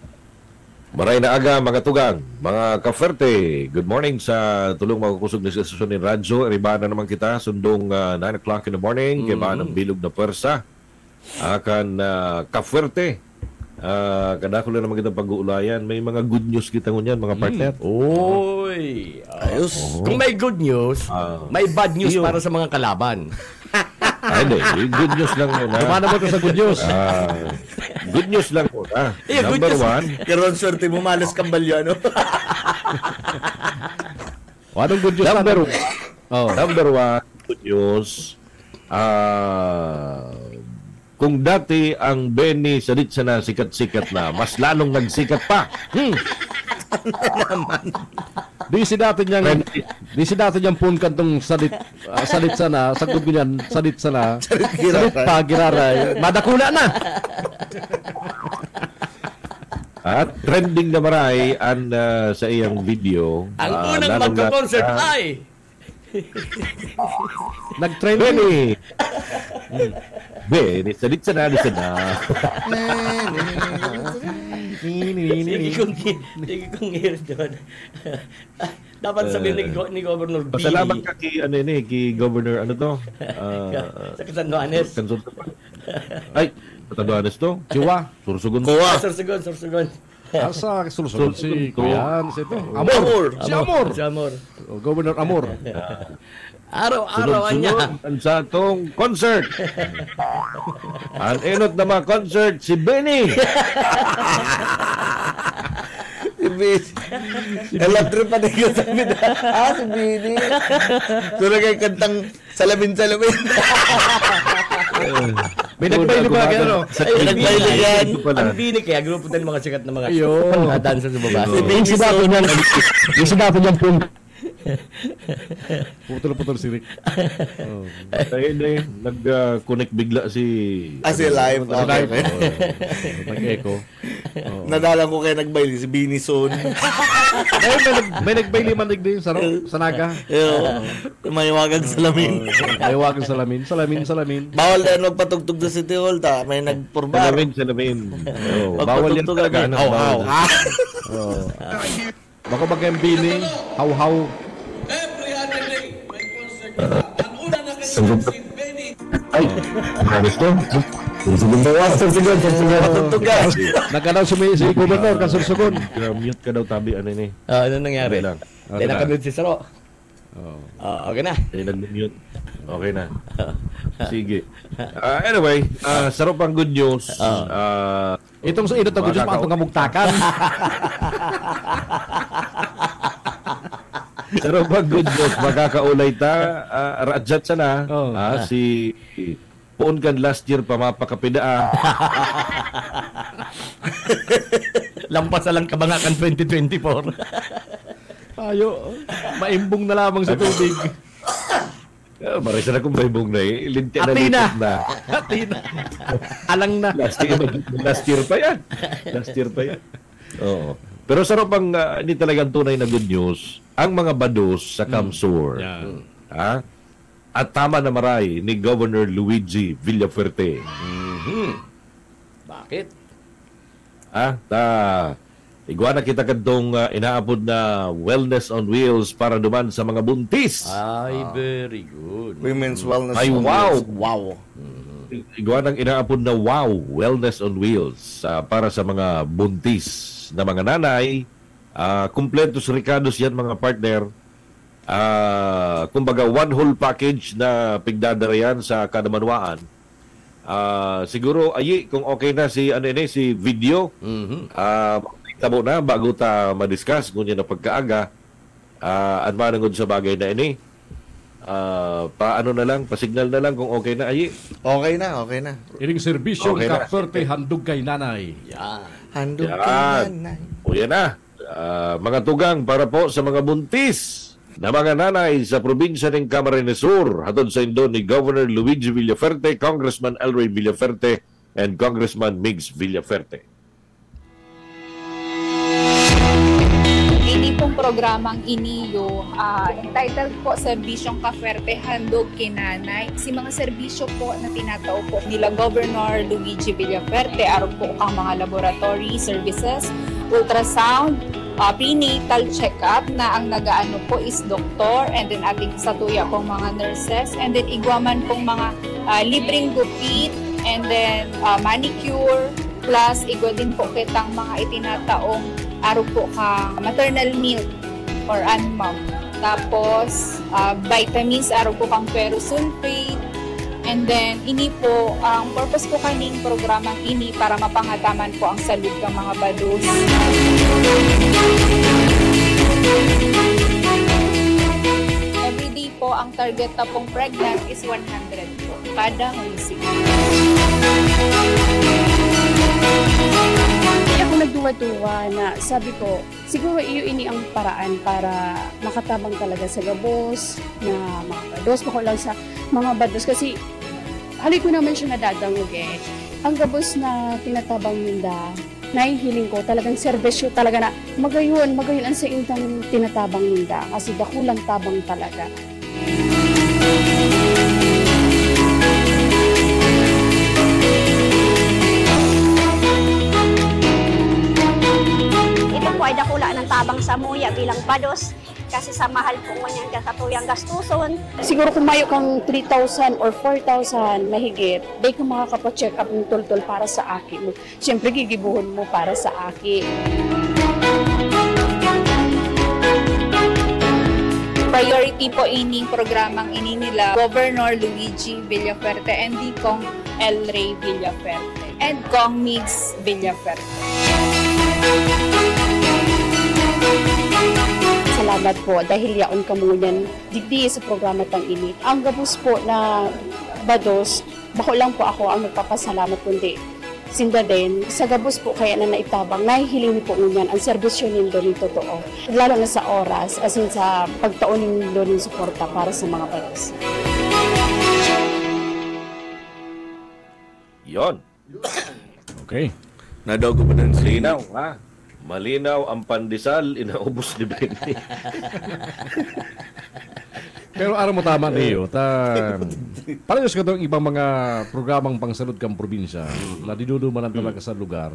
Maray na aga, mga tugang, mga ka-Ferte. Good morning sa tulong magkukusog na sesyon ni Radyo. Riba na naman kita, sundong 9 o'clock in the morning. Kaya ba ng bilog na pwersa? Akan ka-Ferte. Kada ko lang naman kitang pag-uulayan. May mga good news kita ngunyan, mga partner. Oy! Ayos. Kung may good news, may bad news para sa mga kalaban. Hindi. Good news lang muna. Dumana mo ito sa good news. Good news lang muna. Number one. Karoon, swerte mo, malas kambalyo, ano? Anong good news? Number one, good news. Kung dati ang Benny Saditsa na sikat-sikat na, mas lalong nagsikat pa. Di si dati niyang pun kantong salit sana, sagot ko niyan, salit sana, salit pa, giraray, madakula na. At trending na maray sa iyang video. Ang unang magka-concert ay nag-trending. Benny Saditsa na, Sige kong hear doon. Dapat sabihin ni Governor B. Pasalamat ka kay Governor, sa Catanduanes. Ay, Catanduanes to? Kiwa, Sursugon. Sursugon. Asa Sursugon si Kuyan, si ito. Amor. Governor Amor. Araw-araw niya. Sa itong concert. Ang enot na mga concert, si Benny. Si Benny. Electric pa din sa amin. Si Benny. Sura kayo kantang salamin-salamin. May nagbaylo ba kayo, no? Nagbaylo yan. Ang Benny, kaya grupo din mga sikat na mga dancer sa baba. Si Benny. Yung sinabi niyan po. Putol-putol si Rick. Nag-connect bigla si live. Nag-echo. Nadalang ko kayo nagbayli si Binison. May nagbayli manig din sa Naga. May wagang salamin. Salamin. Bawal na magpatugtog sa City Hall ta. May nagpurbar. Salamin. Bawal yan talaga. Baka mag-MB ni Haw-Haw. Ay, gusto? Nag-announce si Governor Kasursugon. Mute ka daw tabi, ano ni? Ano nangyari? Hindi nakamute si Saro. Okay na. Hindi nag-mute. Okay na. Sige. Anyway, Saro pang good news. Itong sa inot na good news, matong kamugtakan. Pero pag good news, magkakaulay ta, rajat sana, si Poon kan last year pa mapakapidaa. Lampas na lang kabangakan 2024. Ayo, maimbong na lamang sa tubig. Marisa na kung maimbong na eh. Lintian na. Atina. Alang na. Last year pa yan. Oo. Pero sarap ang hindi talagang tunay na good news ang mga bados sa Kamsur. At tama na maray ni Governor Luigi Villafuerte. Bakit? Iguana kita kadtong inaapod na wellness on wheels para duman sa mga buntis. Ay, very good. Women's wellness on wheels. Wow. Iguanang inaapod na wellness on wheels para sa mga buntis na mga nanay. Kumpletos ricados yan mga partner. Kumbaga one whole package na pigdadarayan sa kadamanwaan. Siguro ayi kung okay na si video. Tabo na bago ta ma-discuss kunya na pagkaaga at manangod sa bagay na ini. Paano na lang, pasignal na lang kung okay na ayi. Okay na. Iring serbisyo okay Ka-Ferte handog kay nanay. Handog kay nanay. O yan na. Mga tugang para po sa mga buntis na mga nanay sa probinsya ng Camarines Sur, hatod sa indo ni Governor Luigi Villafuerte, Congressman Elroy Villafuerte, and Congressman Migs Villafuerte. Ini pong programang iniyo, entitled po Serbisyong Ka-Ferte Handog kay Nanay. Si mga serbisyo po na tinatao po nila Governor Luigi Villafuerte, aron po ang mga laboratory services, ultrasound, prenatal check-up na ang nagaano po is doktor, and then ating satuya pong mga nurses, and then igwaman pong mga libreng gupit, and then manicure, plus igwa din po kitang mga itinataong araw po ka maternal milk or animal. Tapos vitamins araw po kang ferrosulfate, and then ini po ang purpose po kaning programang ini para mapangataman po ang salud ng mga bados. Everyday po ang target na pong pregnant is 100 po kada munisip. Ako nagduwa-duwa na sabi ko, siguro iyo ini ang paraan para makatabang talaga sa gabos, na mga bados, bako lang sa mga bados. Kasi hali ko naman siya nadadangog eh. Ang gabos na tinatabang ninda, nahihiling ko talagang serbesyo talaga na magayon ang sa intang tinatabang ninda. Kasi dakulang tabang talaga. Ay dakula ng tabang sa muya bilang bados kasi sa mahal po niyang katuyang gastuson. Siguro kung mayo kang 3,000 or 4,000 mahigit, day kung makakapo-check up ng tultol para sa aki mo. Siyempre gigibuhon mo para sa aki. Priority po ining programang ini nila Governor Luigi Villaferte and di Kong El Rey Villaferte and Kong Migs Villaferte. Salamat po dahil yaon kamunyan digdi sa programa tang ini. Ang gabos po na bados, bako lang po ako ang magpapasalamat kundi sinda din sa gabos po kaya na naitabang nahihiling po ngunyan ang serbisyo nindo ni totoo. Lalo na sa oras as in sa pagtaon nindo ng suporta para sa mga bados. Yon. Okay. Nadaw ko pa din Linaw, ha? Malinaw ang pandesal, inaubos ni Benny. Pero araw mo tama niyo. Parang sa katong ibang mga programang pangsalud kang probinsya na dinudumanan talaga sa lugar.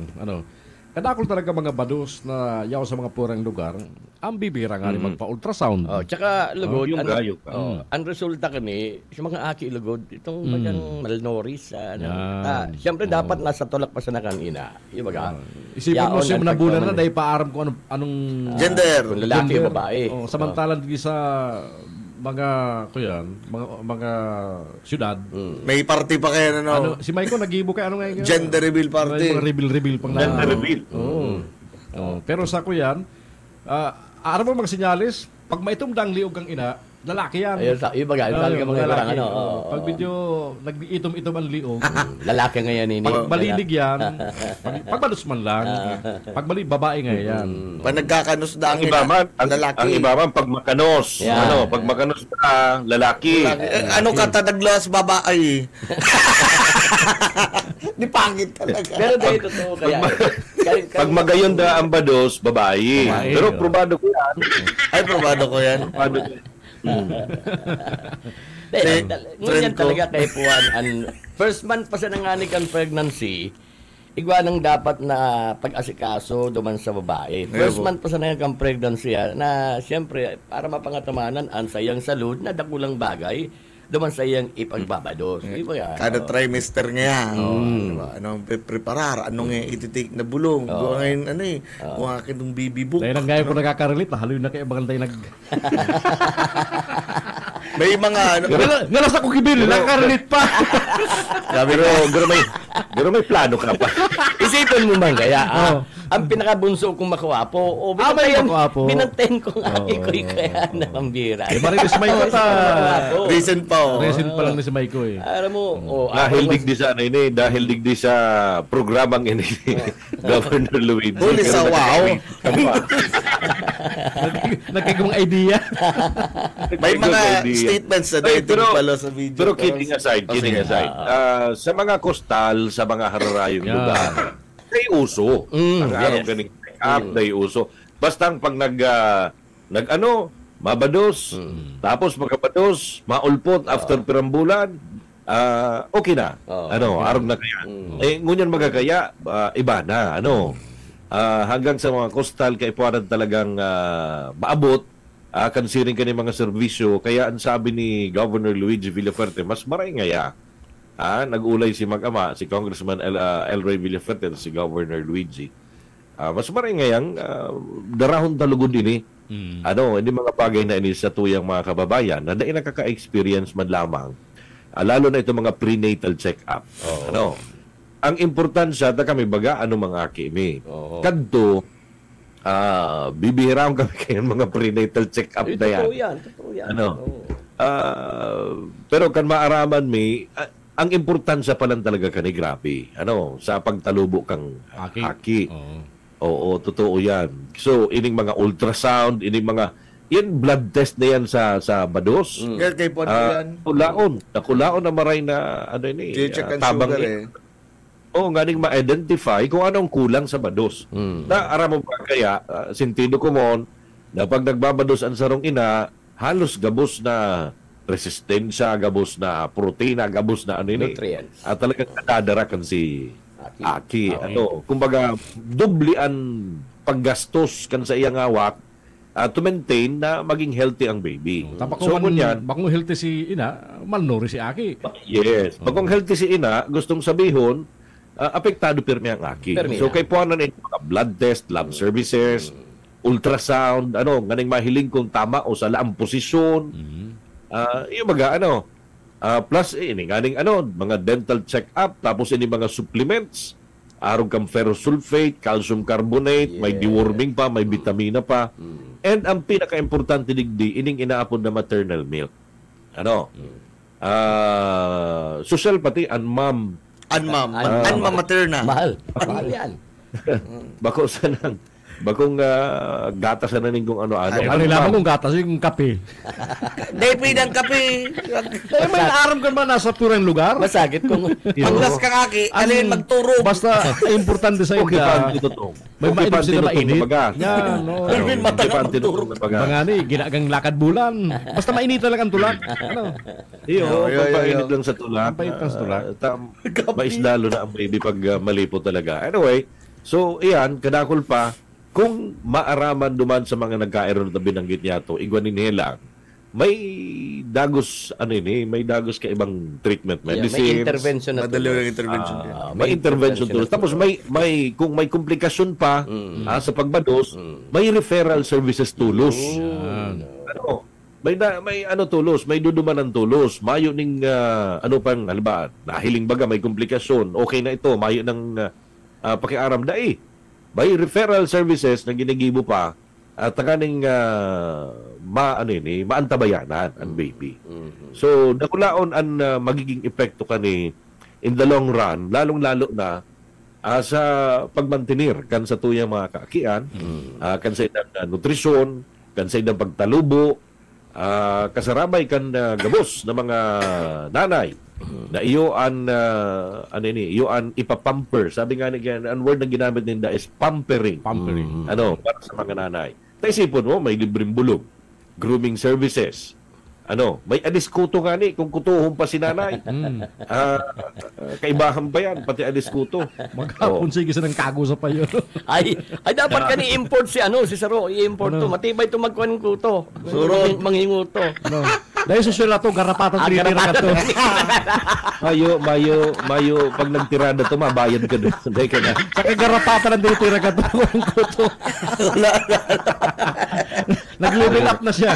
Kadakol talaga mga bados na yaw sa mga purang lugar, ang bibira nga rin magpa-ultrasound. Tsaka lugod, yung gayo ka. Ang resulta kani, sa mga aki lugod, itong bagang malnourished. Siyempre dapat nasa tulak pa sa nakanina. Yung baga, isipin mo siya nabunan na dahil paaram ko anong gender. Kung lalaki o babae. Samantalang di sa mga syudad. May party pa kayo si Maiko nagibo kay ano ngayon? Gender reveal party. Mga reveal pang gender reveal. Pero sa kuyan, araw mo magsinyalis, pag maitumdang liog ang ina, lalaki yan. Ayun, iba talaga mga parang ano. Pag medyo nag-itom-itom ang liog, lalaki ngayon ini. Pag malilig yan, pag balus man lang, pag mali, babae ngayon yan. Pag nagkakanos na ang lalaki. Ang iba man, pag makanos. Pag makanos na, lalaki. Ano ka tanaglas babae? Di pangit talaga. Pero dahil totoo kaya. Pag magayon na ang bados, babae. Pero probado ko yan. Ay, probado ko yan. Ngunyan talaga kay Puan, first month pa sa nanganik ang pregnancy, igwa nang dapat na pag-asikaso duman sa babae. First month pa sa nanganik ang pregnancy, na siyempre, para mapangatamaan ang sayang salud na dakulang bagay, duman sa iyang ipagbabados. Kada trimester nga. Anong preparar, anong ititik na bulong. Ngayon, kung akin ng baby book. Dahil ang gaya ko nagkakarelate, haloy na kayo bagal tayo may mga... Ngalas ako kibil, nagkakarelate pa. Pero may plano ka pa. Isipin mo man kaya, ang pinakabunso kong makwapo, binantayin ko ang iko'y kaya na pambira. Marilis Maiko Recent pa. Recent pa lang ni si Maiko eh. Alam mo, dahil digdi sa dahil digdi sa programang ini Governor Luigi. Huli sa wow. Nagkagong idea. May mga statements na dating pala sa video. Pero kidding aside, sa mga coastal, sa mga hararayong lugar, may uso. Ang araw ganing up, may uso. Basta pag mabados, tapos magkabados, maulpot after pirambulan, okay na. Arog na kaya. Ngunyan magagaya, iba na. hanggang sa mga coastal kay puwanan talagang maabot considering kani mga serbisyo. Kaya ang sabi ni Governor Luigi Villafuerte, mas maray ngaya. Nag-ulay si mag-ama, si Congressman Elroy Villafuerte at si Governor Luigi. Mas maray ngayang darahon talugod ini. Hindi mga bagay na ini sa tuyang mga kababayan na dahil nakaka-experience man lamang. Lalo na itong mga prenatal check-up. Ang importansya na kami baga mga kimi. Kadto, bibihiraon kami kayo mga prenatal check-up na yan. Totoo yan. Pero kan maaraman ang importansya pa lang talaga kani grabe. Sa pagtalubo kang aki. Oo, totoo yan. So, ining mga ultrasound, ining mga blood test na yan sa bados. Kay po yan. Nakulaon na maray na tabang nganing ma-identify kung anong kulang sa bados. Aram mo ba kaya, sentido ko mo, na pag nagbabados ang sarong ina, halos gabos na resistensya, gabos na proteina, gabos na nutrients. At talagang kadadarakan si Aki. Kumbaga, dublian paggastos kan sa iyang awak to maintain na maging healthy ang baby. Bakong healthy si ina, malnourished si Aki. Yes. Bakong healthy si ina, gustong sabihon, apektado pirmi ang Aki. So kay puanan mga blood test, lab services, ultrasound, nganing mahiling kung tama o sala ang posisyon. Yung mga plus ini nganing mga dental check-up, tapos ini mga supplements, arog kang ferrous sulfate, calcium carbonate, may deworming pa, may vitamina pa. And ang pinaka-importante digdi, ining inaapon na maternal milk. Social pati, Anmam materna. Mahal yan. Bako sanang bakong gatas na ning kung ano-ano. Ano lamang kung gatas yung kape. Depende ng kape. May aram ka ba nasa turang lugar? Masakit kung paglas kang aki, alin magturo. Basta importante sa ina. May mainom sila mainit. Yan, Alvin matang magturo. Mga ginagang lakad bulan. Basta mainit lang ang tulak. Pampainit lang sa tulak. Maisdalo na ang baby pag malipo talaga. Anyway, so iyan, kadakol pa, kung maaraman duman sa mga nagkairon na binanggit niya to, igwanin nila, may dagos, may dagos ka ibang treatment, medicine. May intervention na may intervention tools. Tapos kung may komplikasyon pa sa pagbados, may referral services tulos. May tulos, may duduman ng tulos. Mayo ning pang halimbawa, nahiling baga may komplikasyon. Okay na ito, mayo ng pakiaram dai. May referral services na ginigibo pa at takaning maantabayanan ang baby. So, nakulaon ang magiging epekto kani in the long run, lalong-lalo na sa pagmantinir kan sa tuyang mga kaakian, kan sa idang nutrisyon, kan sa idang pagtalubo, kasarabay kan gabos na mga nanay na iyo an ipapamper. Sabi nga ang word na ginamit nila is pampering. Para sa mga nanay. Taisipon mo, may libreng bulog, grooming services. May adiskuto nga ni kung kutuhong pa si nanay. Kaibahan pa yan, pati adiskuto. Maghapon sige sa ng kago sa payo. ay dapat kani import si Saro, i-import to. Matibay to magkuhan kuto. Suro manghinguto. Dahil sa sila to, garapatan tira ka to. Mayo, pag nagtirada to, mabayad ka doon. Dahil ka na. Saka garapatan ang tira ka to. Nag-level up na siya.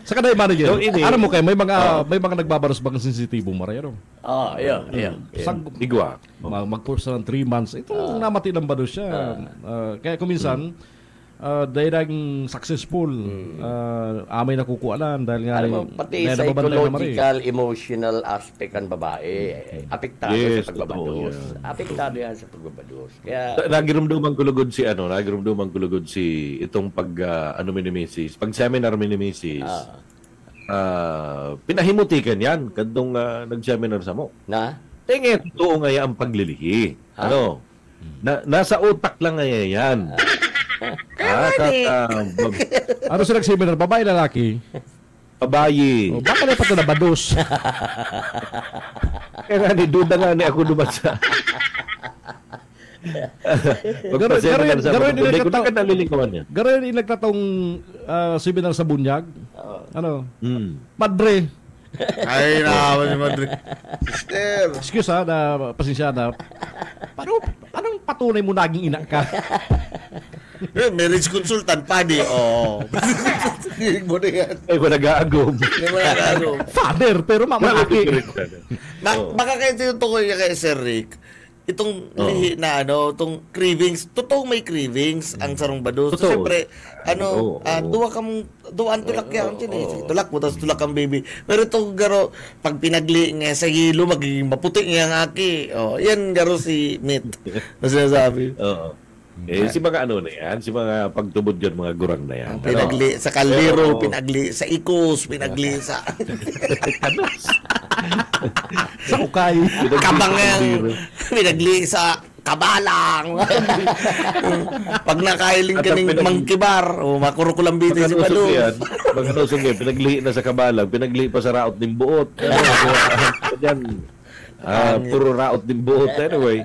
Saka na yung manager. Alam mo kayo, may mga nagbabaros bang sensitibong maray. Igwa. Mag-course ng 3 months. Ito namati ng bados siya. Kaya kuminsan, dahil naging successful, amay nakukualan dahil nga pati psychological, emotional aspect ang babae, apektado sa pagbabados. Apektado yan sa pagbabados. Kaya nagirumduman kulugod si itong pag mini-misis, pag seminar mini-misis. Pinahimutikan yan kadtong nag-seminar sa mo. Tingin, totoo nga ang paglilihi. Nasa utak lang nga yan. Ano sila nag-seminar? Babae, lalaki? Babae. Baka na pato na bados. Kaya nga, duda nga ni ako duman sa Magpasensya ka na sa mga buday ko na nalilingkawan niya. Garoy ilagtatong seminar sa Bunyag. Ano? Padre. Ay, naman si Madre. Sister. Excuse na pasensya na. Anong patunay mo naging ina ka? Marriage consultant, padi. Oo. Hindi mo na yan. Ay, ko nag-aagom. Father, pero mamalaki. Baka kayo tinutukoy niya kay Sir Rick. Itong lihi na itong cravings, totoong may cravings ang sarong badus. So, siyempre, duwa tulak yan. Tulak mo, tapos tulak ang baby. Pero itong garo, pag pinagli nga sa hilo, magiging maputi nga ang aki. Yan garo si Mit. Na sinasabi. Si mga na yan, si mga pagtubod yun, mga gurang na yan. Pinagli sa kaldero, pinagli sa ikos, pinagli sa... sa ukay. Kabangang, pinagli sa kabalang. Pag nakailing ka ng mangkibar, makurukulang biti si Balong. Mga nusong yan, pinagli na sa kabalang, pinagli pa sa raot ng buot. Puro raot ng buot. Anyway,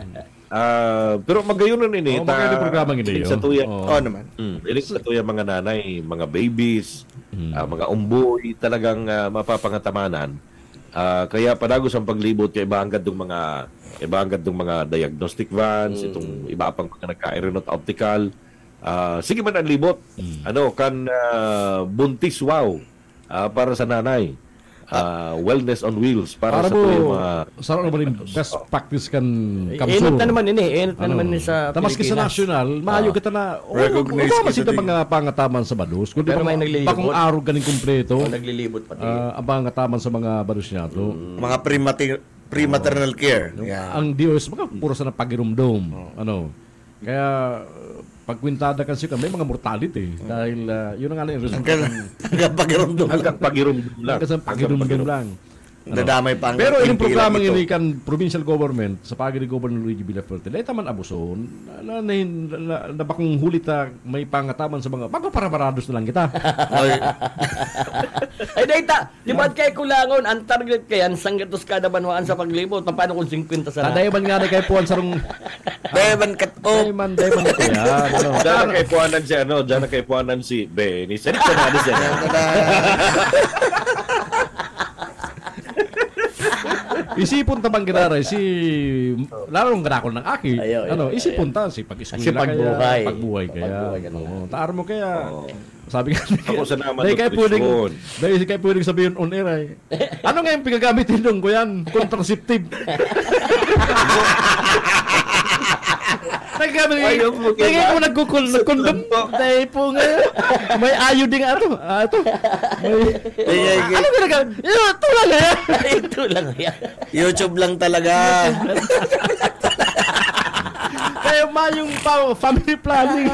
pero magayunan ini magayon yung programang ini sa tuya naman sa tuya mga nanay, mga babies, mga umboy talagang mapapangatamanan. Kaya padagos ang paglibot kay iba hangad ng mga diagnostic vans, itong iba pang mga nagka-aeronaut optical. Sige man ang libot. Buntis wow para sa nanay. Wellness on wheels para sa mga sarap naman yung best practice kan kamsur. Init na naman sa Tamas sa national, maayo kita na recognize kita mga pangataman sa badus. Kundi pero may naglilibot. Bakong araw ganing kumpleto. Naglilibot pati. Ang pangataman sa mga badus niya to. Mga prematernal care. Ang Diyos, puro sa napagirumdom. Kaya pagkwintada kasi may mga mortality dahil yun ang yung result. Hanggang pagirumdum lang. Nadamay pa ang pero yung programang ini kan provincial government sa pagid ni Governor Luigi Villafuerte dahil taman abuson na bakong hulita may pangataman sa mga para-parados na lang kita. Ay data, di ba kay kulangon ang target kay ang sanggatos kada banwaan sa paglibot paano kung 50 sa Dayaban nga kay puan sarong Dayaban kat-o. Dayaban ko yan. Diyan kay puanan si diyan kay puanan si Benny. Sarap na siya. Isipon ta bang ginaray larong ganakol ng aki. Isipon ta si pag-eskwela kaya pagbuhay kaya. Taar mo kaya. Sabi nga ako sa naman dahil kay pwedeng sabihin on air ay. Ano nga yung pinagagamitin doon ko yan? Contraceptive. Kaya mo nagkukondom dahil po nga may ayoding ano ginagamit? Ito lang yan. YouTube lang talaga. Kaya yung family planning.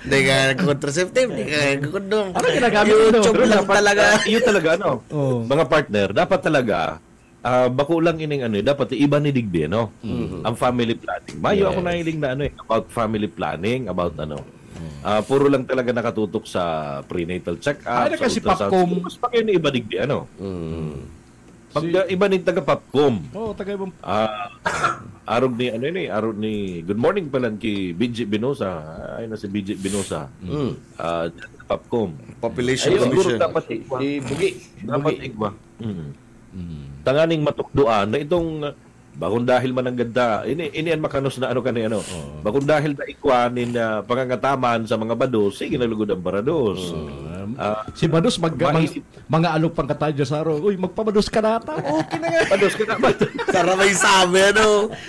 Hindi ka nag-contraceptive, hindi ka nag-condom. Ano ginagamit YouTube lang talaga. Yun talaga mga partner dapat talaga bako lang ining dapat iba ni digdi ang family planning. Mayo ako nahiling na about family planning, about puro lang talaga nakatutok sa prenatal check-up. Ay, kasi Popcom. Mas pa kayo ni iba digdi pag iba ni taga Popcom. Taga ibang arog ni Good morning pala ki BJ Binosa. Ay na si BJ Binosa. Popcom. Population Commission. Dapat igba. Tanganing matukduan na itong bakong dahil man ang ganda inian makanos na bakong dahil na ikwanin na pangangataman sa mga bados sige nalugod ang barados. Si bados mga alok pang katadyo sa araw. Uy, magpabados ka na ata. Okay na nga. Bados ka na ba? Saramay sabi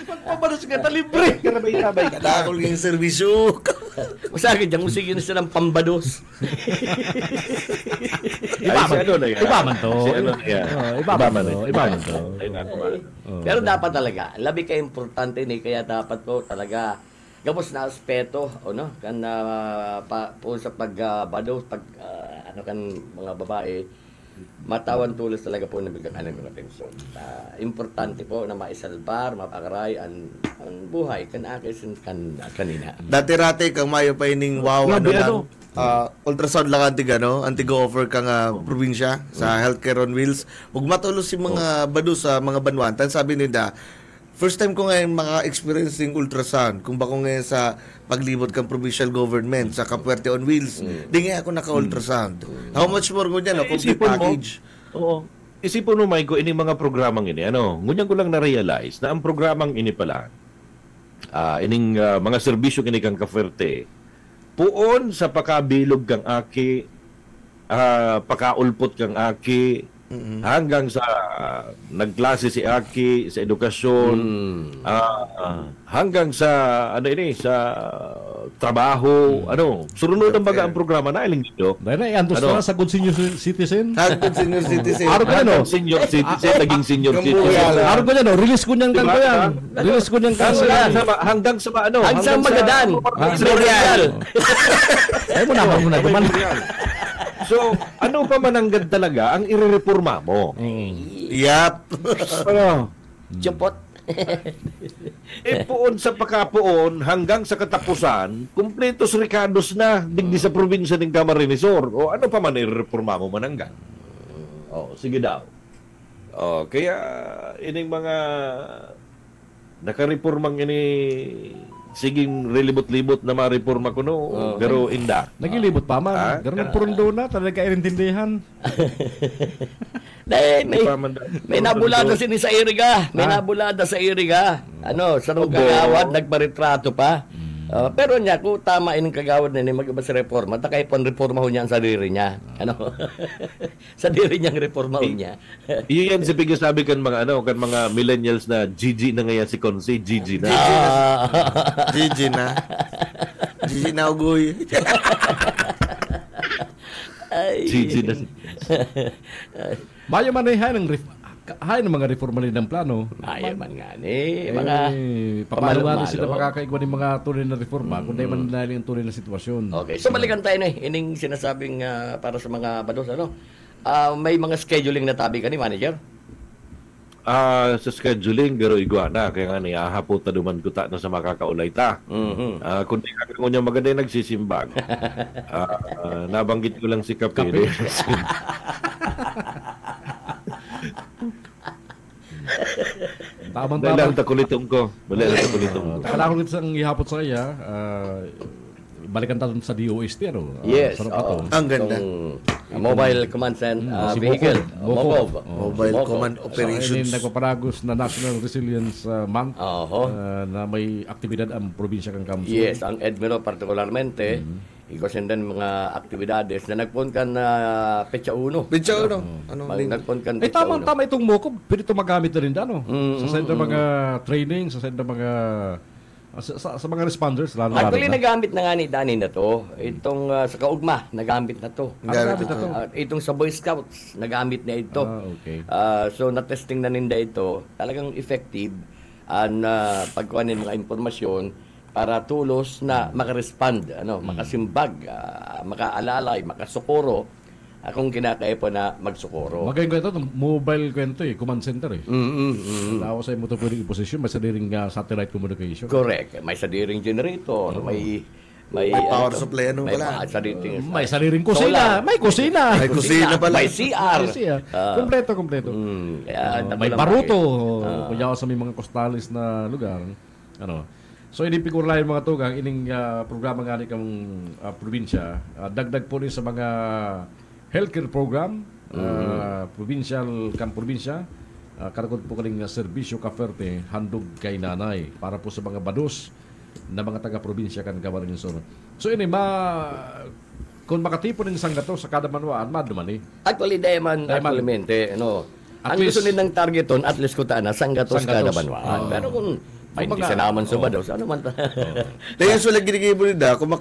magpabados ka na libre. Saramay kadakol yung servisyo. Masakit dyan, musik yun silang pambados. Iba man to. Pero dapat talaga, labi ka importante kaya dapat po talaga gabos na aspeto kan po sa pagbados kan mga babae matawan tulos talaga po na bigyan ng atensyon. Importante po na maisalbar, mapakaray ang buhay kan kanina. Dati-rati kang mayo pa ining wow ultrasound lang antigo-offer ka nga probinsya sa healthcare on wheels. Ug matulos si mga badu sa mga banwantan sabi nila First time ko ngayon maka-experience ng ultrasound. Kung ba ko ngayon sa paglibot kang provincial government sa Kapuerte on Wheels, di nga ako naka-ultrasound. How much more ko dyan? Complete package. Oo. Isipon mo, Mike, ini mga programang ini, ngunyan ko lang na-realize na ang programang ini pala, ining mga serbisyo kini kang Kapuerte, puon sa pakabilog kang aki, pakaulpot kang aki, hanggang sa nagklase si Aki sa edukasyon, hanggang sa sa trabaho, surunod ang baga ang programa na iling dito. Dahil antos na sa good senior citizen. Good senior citizen. Araw ko yan, senior citizen, naging senior citizen. Araw ko yan, release ko niyang kanto yan. Release ko niyang kanto yan. Hanggang sa hanggang sa Magadan. Memorial. Ay mo naman muna naman. So, ano pa mananggad talaga ang irereforma mo? Yap. Jempot. Puon sa pakapuon hanggang sa katapusan, kumpletos recados na digdi sa probinsya ng Camarines Sur. O ano pa man irereforma mo mananggad? Sige daw. Kaya ining mga nakareformang ini siging relibot-libot na ma-reforma ko pero inda. Nagilibot pa man. Ganun purundo na, talaga irintindihan. May nabulada sini sa Iriga. May nabulada sa Iriga. Sa nung kagawad, nagparitrato pa. Pero niya, kung tama ining kagawad na mag-iba sa reforma, takay pon reforma ho niya sa diri niya. Sa diri niyang reforma ho niya. Iyan si Piggy sabi kan mga kan mga millennials na GG na ngayon si Consi, GG na. GG na. GG na ugoy. GG na. Mayo man ng mga reforma ng plano. Mayo man nga ni mga pamaluan sila makakaigwa ng mga tunay na reforma kung di man dahil yung tunay na sitwasyon. Okay, so balikan tayo ining sinasabing para sa mga bados may mga scheduling na tabi ka ni manager? Sa scheduling pero iguana kaya nga niyahapot na duman ko ta na sa makakaulay ta. Kung di ka niya maganda yung nagsisimbag. Nabanggit ko lang si Kape. Tamang-tama. Dahil takulitong ko. Takala ko isang ihapot sa kanya, balikan tayo sa DOST, Yes. Ang ganda. Mobile Command Vehicle. Mobile Command Operations. Nagpaparagos na National Resilience Month na may aktibidad ang probinsya kang Kamsur. Yes, ang Edmiro particularmente. Ikosendan mga aktibidades na nagpon kan Petsa 1. Petsa 1. Nagpon kan Petsa 1. Tama itong moko, pwede ito magamit na rin sa side ng mga training, sa side ng mga sa mga responders lalo. Actually nagamit na nga ni Dani na to. Itong sa kaugma nagamit na to. Itong sa Boy Scouts nagamit na ito. Okay. So na-testing na ninda ito. Talagang effective ang pagkuhanin mga impormasyon para tulos na makarespond, makasimbag, makaalalay, makasukuro akong kinakaipo na magsukuro. Magaling kwento, mobile kwento command center Tao sa imo to pwedeng i-position, may sadiring satellite communication. Correct. May sadiring generator, may power supply may sariring kusina. May kusina. May kusina pala. May CR. Kompleto. May baruto. Kaya sa may mga costalis na lugar. So, inipig urlayan mga tugang, ining programa nga ni kang probinsya, dagdag po rin sa mga healthcare program, provincial, karakot po kaling serbisyo Kapuerte, handog kay nanay, para po sa mga bados na mga taga-probinsya kan Camarines Sur. So, ini kung makatipon ng sanggato sa kada manwaan, maduman Actually, dayaman, actualmente, ang gusto nilang targeton, at least ko na, sanggatos kada manwaan. Pero kung ay, hindi sa naman sa bados. Ano man ta? Dahil so lang ginigibo nila, kung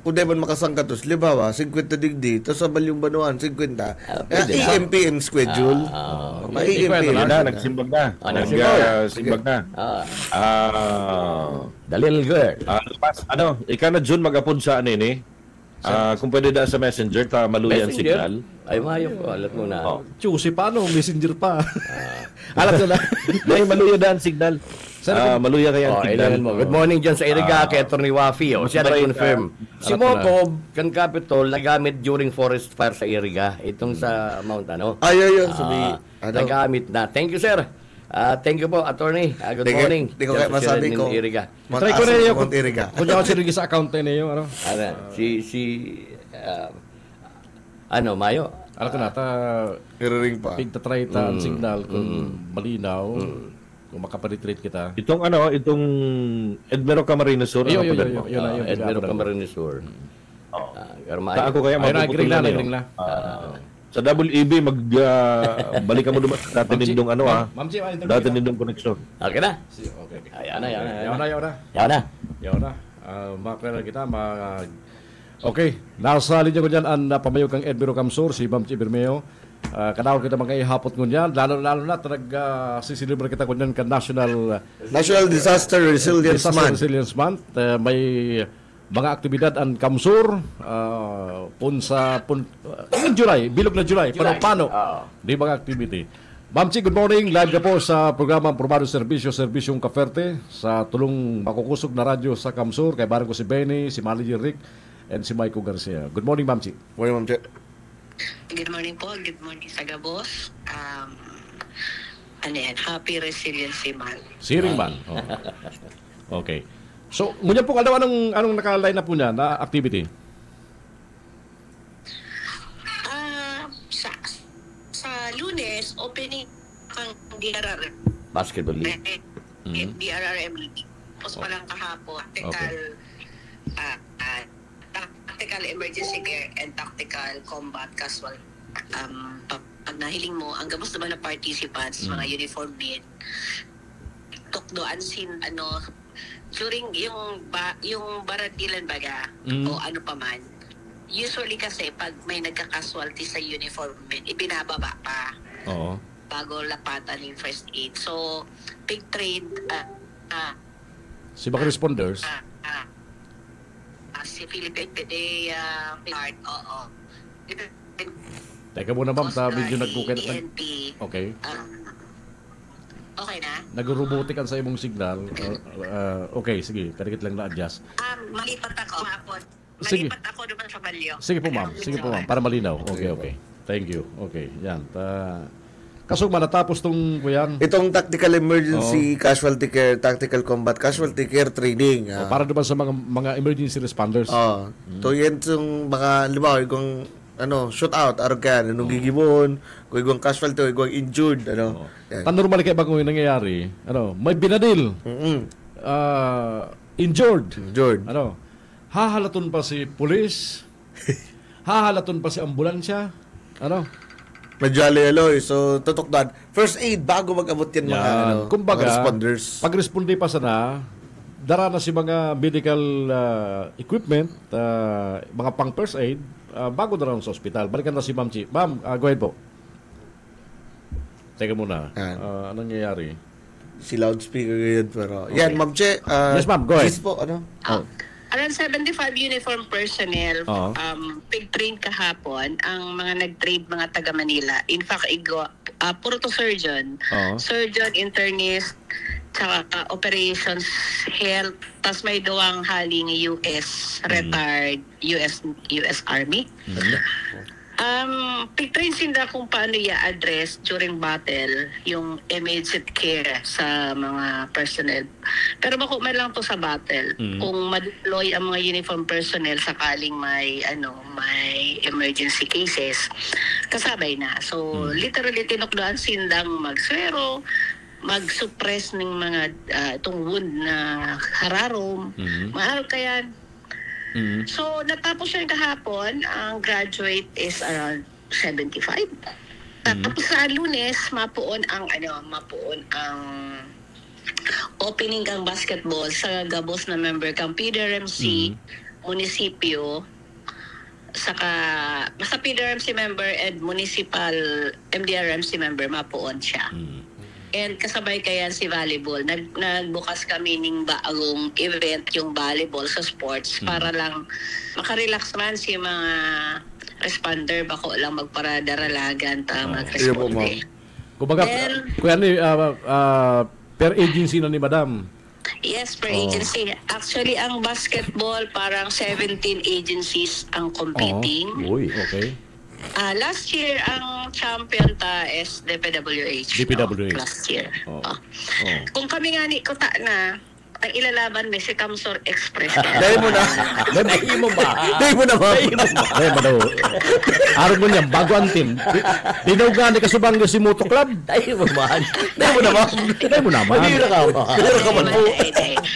di man makasangkatos, libawa, 50 digdi, tapos sa balyong banuan, 50. EMPM schedule. EMPM na, nagsimbag na. Nagsimbag na. Dalil girl. Ika na June mag-apod sa kung pwede da sa messenger, maluyan signal. Ay, mayok ko. Alat mo na. Chusi paano? Messenger pa. Alat mo na. Dahil maluya da ang signal. Maluya kaya ang signal. Good morning dyan sa Iriga, kay Atty. Wafi. Siya na-confirm. Si Mokob, kan Capitol, nagamit during forest fire sa Iriga. Itong sa Mount Ay. Nagamit na. Thank you, sir. Thank you po, attorney. Good morning. Di ko kayo masabi ko. Try ko na yung kung ako sirigi sa account na yung ano. Mayo? Alam ko na, i-ring pa. Pigta-try ta ang signal kung malinaw. Kung makapanitrate kita. Itong Edmero Camarines Sur. Edmero Camarines Sur. Ako kaya nag-ring na. Sa WEB, balikan mo naman sa dati nindong dati nindong connection. Okay na. Yaw na. Makakilala kita, okay, nasa linya ko dyan ang pamayo kang Edmero Camsur, si Ma'am Bermeo. Kanawag kita mga ihapot ko dyan. Lalo na, sisilibra kita ko dyan ka National Disaster Resilience Month. May mga aktibidad ang Camsur in July, bilog na July. Paano? Di mga activity. Ma'am Chi, good morning. Live ka po sa programa Probado Servisyong Kaferte sa tulong makukusog na radyo sa Camsur. Kay barang ko si Benny, si Manager Rick, and si Michael Garcia. Good morning, Ma'am Chi. Morning, Ma'am Chi. Good morning po. Good morning sa Gabos. Happy Resiliency Month. Siring man. Okay. So, ngunyan po anong naka-line na po niya na activity? Sa Lunes, opening ang DRRM. Basketball League. DRRM League. Tapos palang kahapon, tactical emergency care and tactical combat casual. Pag nahiling mo, ang gabos naman na participants, mga uniform men, tukdoan during yung baradilan baga o ano pa man, usually kasi pag may nagka-casualty sa uniform men, ibinababa pa bago lapatan yung first aid. So, big trade si mga responders si Philippine Pedea Teka muna, ma'am, sa video nagkukin. Okay. Okay na? Nag-robotikan sa imong signal. Okay, sige. Kadikit lang na-adjust. Malipat ako hapon. Malipat ako naman sa Balyo. Sige po, ma'am. Para malinaw. Okay. Thank you. Okay, yan. Kasong natapos tong kuyan? Itong tactical emergency casualty care, tactical combat casualty care training. Para naman sa mga emergency responders. So yan yung mga, libaw, kung shoot out, arog ka, anong gigibon, kung igwang casualty, o igwang injured, Tan normal kaya ba kung yung nangyayari, may binadil, injured, hahalaton pa si police, hahalaton pa si ambulansya, medyo aloy. So, tutukdan. First aid, bago mag-abot yan mga, kumbaga, mga responders. Pag-responde pa sana, dara na si mga medical equipment, mga pang first aid, bago na lang sa ospital. Balikan na si Ma'am Chi. Ma'am, go ahead po. Teka muna. Anong nangyayari? Si loudspeaker ngayon, pero... Yan, Ma'am Chi. Yes, ma'am. Go ahead. Yes po, Around 75 uniform personnel pig-train kahapon ang mga nag-trade mga taga Manila. In fact, puro to surgeon. Surgeon, internist, tsaka operations, health, tas may duwang haling US, retired US Army. Pig-train sila kung paano i-address during battle yung emergency care sa mga personnel. Pero makumay lang to sa battle. Kung ma-deploy ang mga uniform personnel sakaling may emergency cases, kasabay na. So, literally tinukdoan silang magswero, mag-suppress ng mga itong wound na hararom. Mahal kaya. So, natapos siya kahapon. Ang graduate is around 75. Tapos sa Lunes, mapuon ang opening kang basketball sa Gabos na member kang PDRMC, munisipyo, saka basta PDRMC member and municipal MDRMC member, mapuon siya. And kasabay kaya si volleyball. Nagbukas kami ng bagong event, yung volleyball sa sports, para lang makarelax man si mga responder, bako lang magparadaralagan ta mag-responde. Kumbaga, per agency na ni Madam. Yes, per agency. Actually, ang basketball, parang 17 agencies ang competing. Okay. Last year, ang champion ta is DPWH. DPWH. Last year. Oh. Kung kami nga ni kuta na, ang ilalaban may si Kamsur Express. Dahil mo na. Dahil mo ba? Dahil mo na ba? Dahil mo daw. Araw mo niya, bago ang team. Tinawgan ni Kasubang si Moto Club. Dahil mo ba? Dahil mo naman. Dahil mo naman. Dahil ka ba? Dahil ka man po.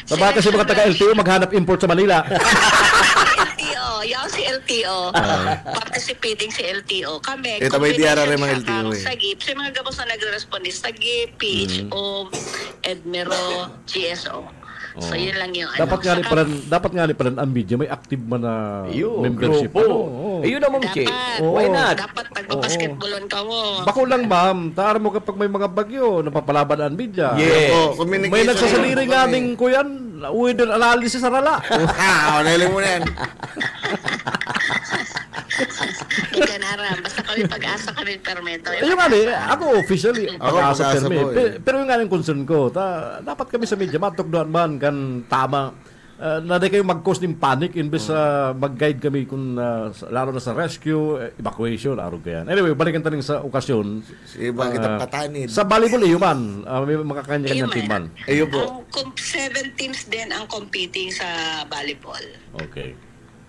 Sabaka kasi mga taga-LTO maghanap import sa Manila. LTO, yung si LTO, participating si LTO. Kami, ito may tiara rin mga LTO sa GIP, sa mga gabos na nagre-respond sa GIP, PHO, Edmero, GSO. So yun lang yung dapat nga ni pala ang media may active man na membership. Ayun naman, Che. Why not? Dapat nagpa-basketballon ka mo. Bako lang, ma'am. Tara mo kapag may mga bagyo, napapalaban ang media. Yes. May nagsasaliri nga ning kuyan, weather analysis sa rala. Nailing mo na yan. Hindi ka naram. Basta kami pag-asa kami permito. Yung nga ako officially pag-asa permit. Pero yung nga yung concern ko, dapat kami sa media matugduan man kan tama. Naday kayo mag-cause ng panic imbes mag-guide kami kung lalo na sa rescue, evacuation, araw kaya. Anyway, balikan tayo sa okasyon. Kita patanid. Sa volleyball, man. May mga kanya-kanyang team man. Ayun po. 7 teams din ang competing sa volleyball. Okay.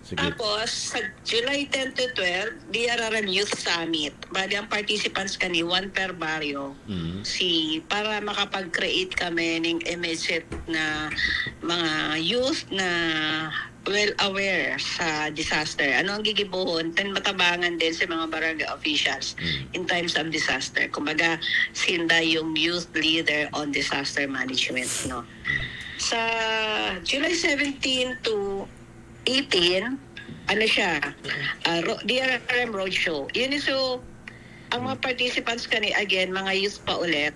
Sige. Tapos, sa July 10 to 12, DRRM Youth Summit. Bali, ang participants kani, 1 per barrio. Para makapag-create kami ng MSF na mga youth na well-aware sa disaster. Ano ang gigibuhon? Matabangan din sa mga barangay officials in times of disaster. Kumbaga, sinda yung youth leader on disaster management. No? Sa July 17 to 18, DRRM Roadshow. Yun so, ang mga participants kani, again, mga youth pa ulit,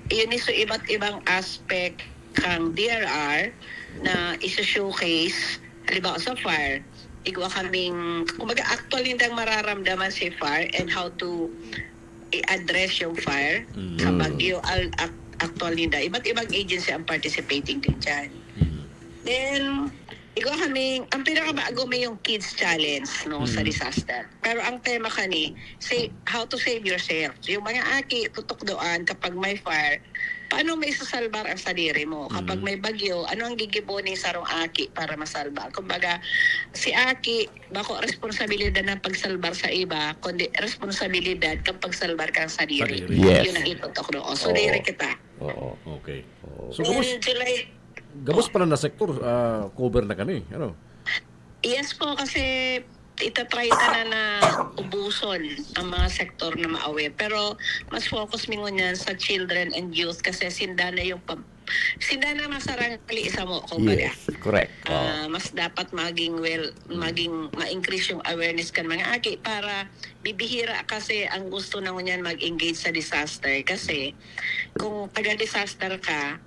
yun so iba't ibang aspect kang DRR na isa-showcase, halimbawa sa fire, igwa kaming, kumbaga actual nindang mararamdaman si fire and how to i-address yung fire sa bagyo, actual ninda. Iba't ibang agency ang participating din dyan. Then, ikaw kaming, ang pinakabago may yung Kids Challenge sa disaster. Pero ang tema kani, how to save yourself. Yung mga aki, tutok doon kapag may fire, paano may sasalbar ang sarili mo? Kapag may bagyo, ano ang gigibunin sa rong aki para masalbar? Kumbaga, si aki, bako responsibilidad ng pagsalbar sa iba, kundi responsibilidad kang pagsalbar kang sarili. Yes. Yun ang itutok doon. So, dire kita. Okay. So, July gabos pala na sektor, cover na kani, ano? Yes po, kasi itatry ta na ubuson ang mga sektor na ma-aware. Pero mas focus mingon yan sa children and youth kasi sinda na masarang isa mo, kumbaga. Yes, correct. Mas dapat maging ma-increase yung awareness kan mga aki para bibihira kasi ang gusto na ngunyan mag-engage sa disaster. Kasi kung taga-disaster ka,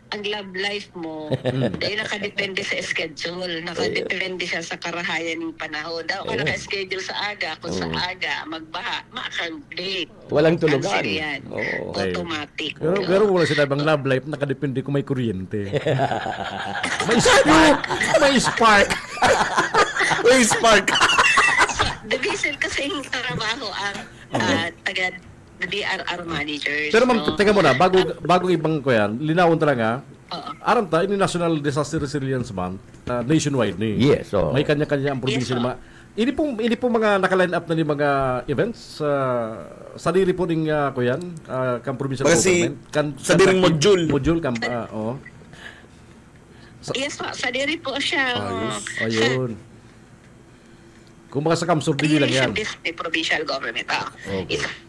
ang love life mo, dahil nakadepende sa schedule, nakadepende siya sa karahayan ng panahon. Daw ka naka-schedule sa aga, kung sa aga, magbaha, makakang-date. Walang tulugan. Yan. Automatic. Pero wala sinabang love life, nakadepende kung may kuryente. May spark! May spark! May spark! Division kasi yung trabaho ang the DRR managers. Pero ma'am, teka muna, bago ibang ko yan, linawon talaga, aram ta, ini National Disaster Resilience Month, nationwide ni. Yes. May kanya-kanya ang probinsya naman. Ini pong mga naka-line up na ni mga events, sa diri po ning ko yan, kan provincial government. Sa diring module. Module, yes po, sa diri po siya. Ayun. Kung baka sa Kamsur, di lang yan. Provincial government. Okay.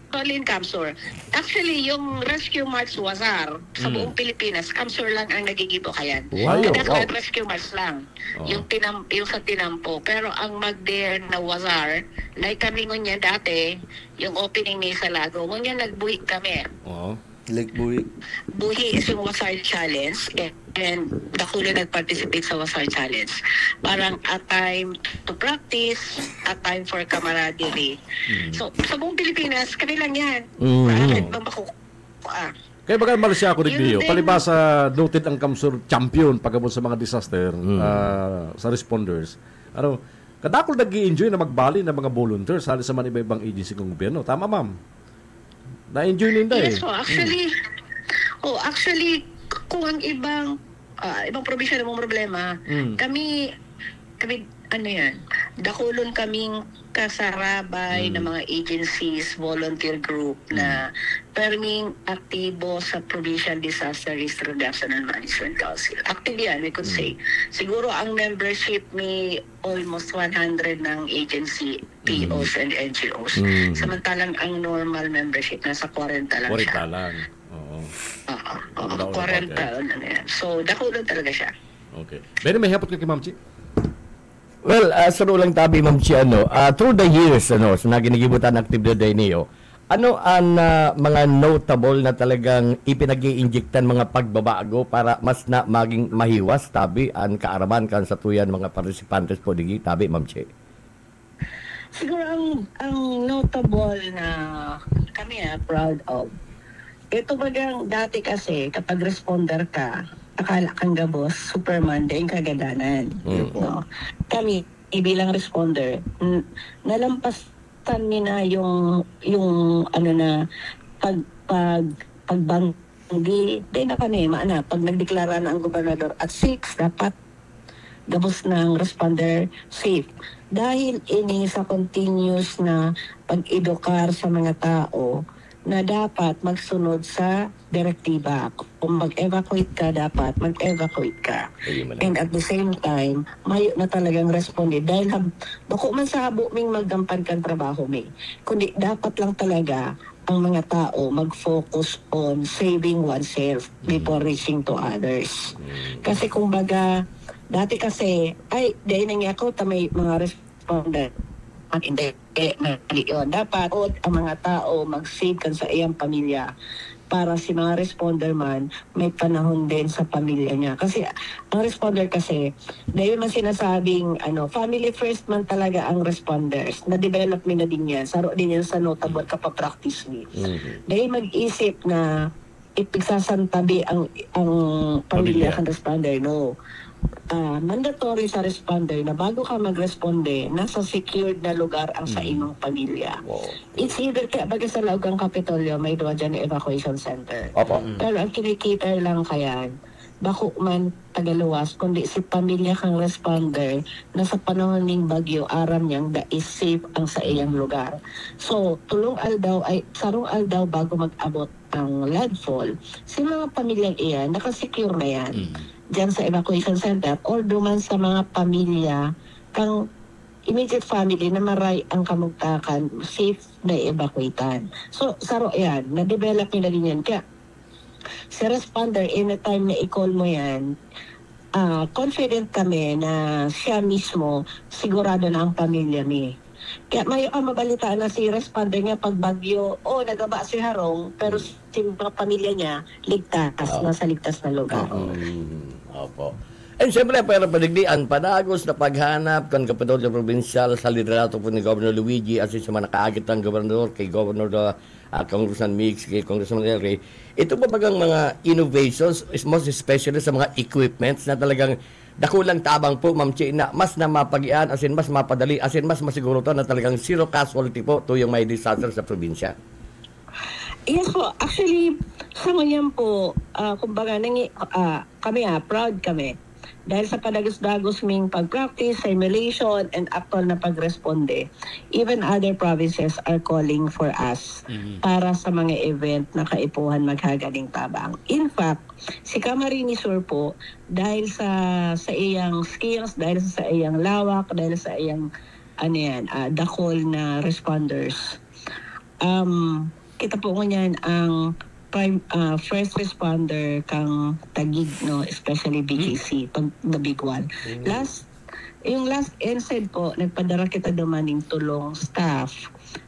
Colin Kamsur. Actually, yung Rescue March Wazar sa buong Pilipinas, Kamsur lang ang nagigibo kayan. Wow. Rescue March lang. Yung sa Tinampo. Pero ang mag-dare na Wazar, like kami ngunyan dati, yung opening ni sa Lago, ngunyan nagbuhi kami. Like buhi. Buhi is yung Wazar Challenge and Dakulo nag-participate sa Wazar Challenge. Parang a time to practice, a time for camaraderie. So, sa buong Pilipinas, kami lang yan. Kaya baga malasya ako rin niyo. Palibasa noted ang Kamsur champion pagkabon sa mga disaster sa responders. kadakol nag-i-enjoy na magbali ng mga volunteers halos sa man iba-ibang agency ng gobyerno. Tama, ma'am? Na-enjoy ninda Yes, so actually, kung ang ibang probinsya namang problema, kami dakulon kaming kasarabay ng mga agencies, volunteer group na perming aktibo sa Provincial Disaster Risk Reduction and Management Council. Active yan, we could say. Siguro ang membership may almost 100 ng agency, POs and NGOs. Samantalang ang normal membership nasa 40 lang siya. 40 lang. Oo. 40 na yan. So, dakulon talaga siya. Okay. Pero may hapot ka kay Ma'am Chi? Well, sa lang tabi, Ma'am Chi, through the years, sa naginigibutan aktibidad niyo, ano ang mga notable na talagang ipinag-i-injectan mga pagbabago para mas na maging mahiwas, tabi, ang kaaraman kan sa tuyan mga participantes po digi, tabi, Ma'am Chi? Siguro ang notable na kami proud of, ito bagang dati kasi kapag responder ka, akala kang gabos, Superman, din kagadanan. No? Kami, bilang responder, nalampasan nila yung pagbanggi, din na kami, pag nagdeklara na ang gobernador at 6, dapat gabos ng responder safe. Dahil ini sa continuous na pag-edukar sa mga tao, na dapat magsunod sa direktiba. Kung mag-evacuate ka, dapat mag-evacuate ka. And at the same time, mayo na talagang responde. Dahil bako man sa habo ming magdampan kang trabaho may. Kundi dapat lang talaga ang mga tao mag-focus on saving oneself before reaching to others. Kasi kung baga, dati kasi, dahil nangyay ako, may mga responder. Hindi yun. Dapat ang mga tao mag-save kan sa iyang pamilya para si mga responder man may panahon din sa pamilya niya. Kasi ang responder kasi, dahil man sinasabing family first man talaga ang responders. Na-develop na din yan. Saro din yan sa notable kapapractice ni. Dahil mag-isip na ipigsasantabi ang pamilya kan responder. No. Mandatory sa responder na bago ka mag-responde, nasa secured na lugar ang sa imong pamilya. It's either baga sa laog ang Kapitolyo, may doon dyan na evacuation center. Pero ang kinikita lang kaya, bako man tagaluwas, kundi si pamilya kang responder na sa panahon ng bagyo, aram niyang da is safe ang sa iyang lugar. So, sarong aldaw bago mag-abot ang landfall, si mga pamilyang iyan, nakasecure na yan. Diyan sa evacuation center or duman sa mga pamilya kang immediate family na maray ang kamugtakan, safe na evacuatan. So, saro yan, na-develop nila din yan. Kaya, si responder, anytime na i-call mo yan, confident kami na siya mismo sigurado na ang pamilya ni. Kaya mayo ang mabalitaan na si responder niya pag bagyo, nagaba si Harong, pero si mga pamilya niya, ligtas, nasa ligtas na lugar. Opo. And siyempre, pero padigdian, padagos na paghanap kan Kapitolyo Provincial sa liderato po ni Governor Luigi at sa mga nakaagit ng Gobernador kay Governor Congressman Mix, kay Congressman Elry. Ito ba bagang mga innovations, most especially sa mga equipments na talagang dakulang tabang po, Ma'am Chi, na mas na mapagian, asin mas mapadali, asin mas masiguro to na talagang zero casualty po to yung may disaster sa probinsya? Yes po, actually, sa ngayon po, kumbaga, kami proud kami. Dahil sa padagos-dagos ming pag-practice, simulation, and actual na pag-responde, even other provinces are calling for us para sa mga event na kaipuhan maghagaling tabang. In fact, si Camarines Sur po, dahil sa iyang skills, dahil sa iyang lawak, dahil sa iyang dakol na responders, kita po ngunyan ang first responder kang Taguig, no, especially BGC, pag the big one. Yung last NSED po, nagpadara kita dumaning tulong staff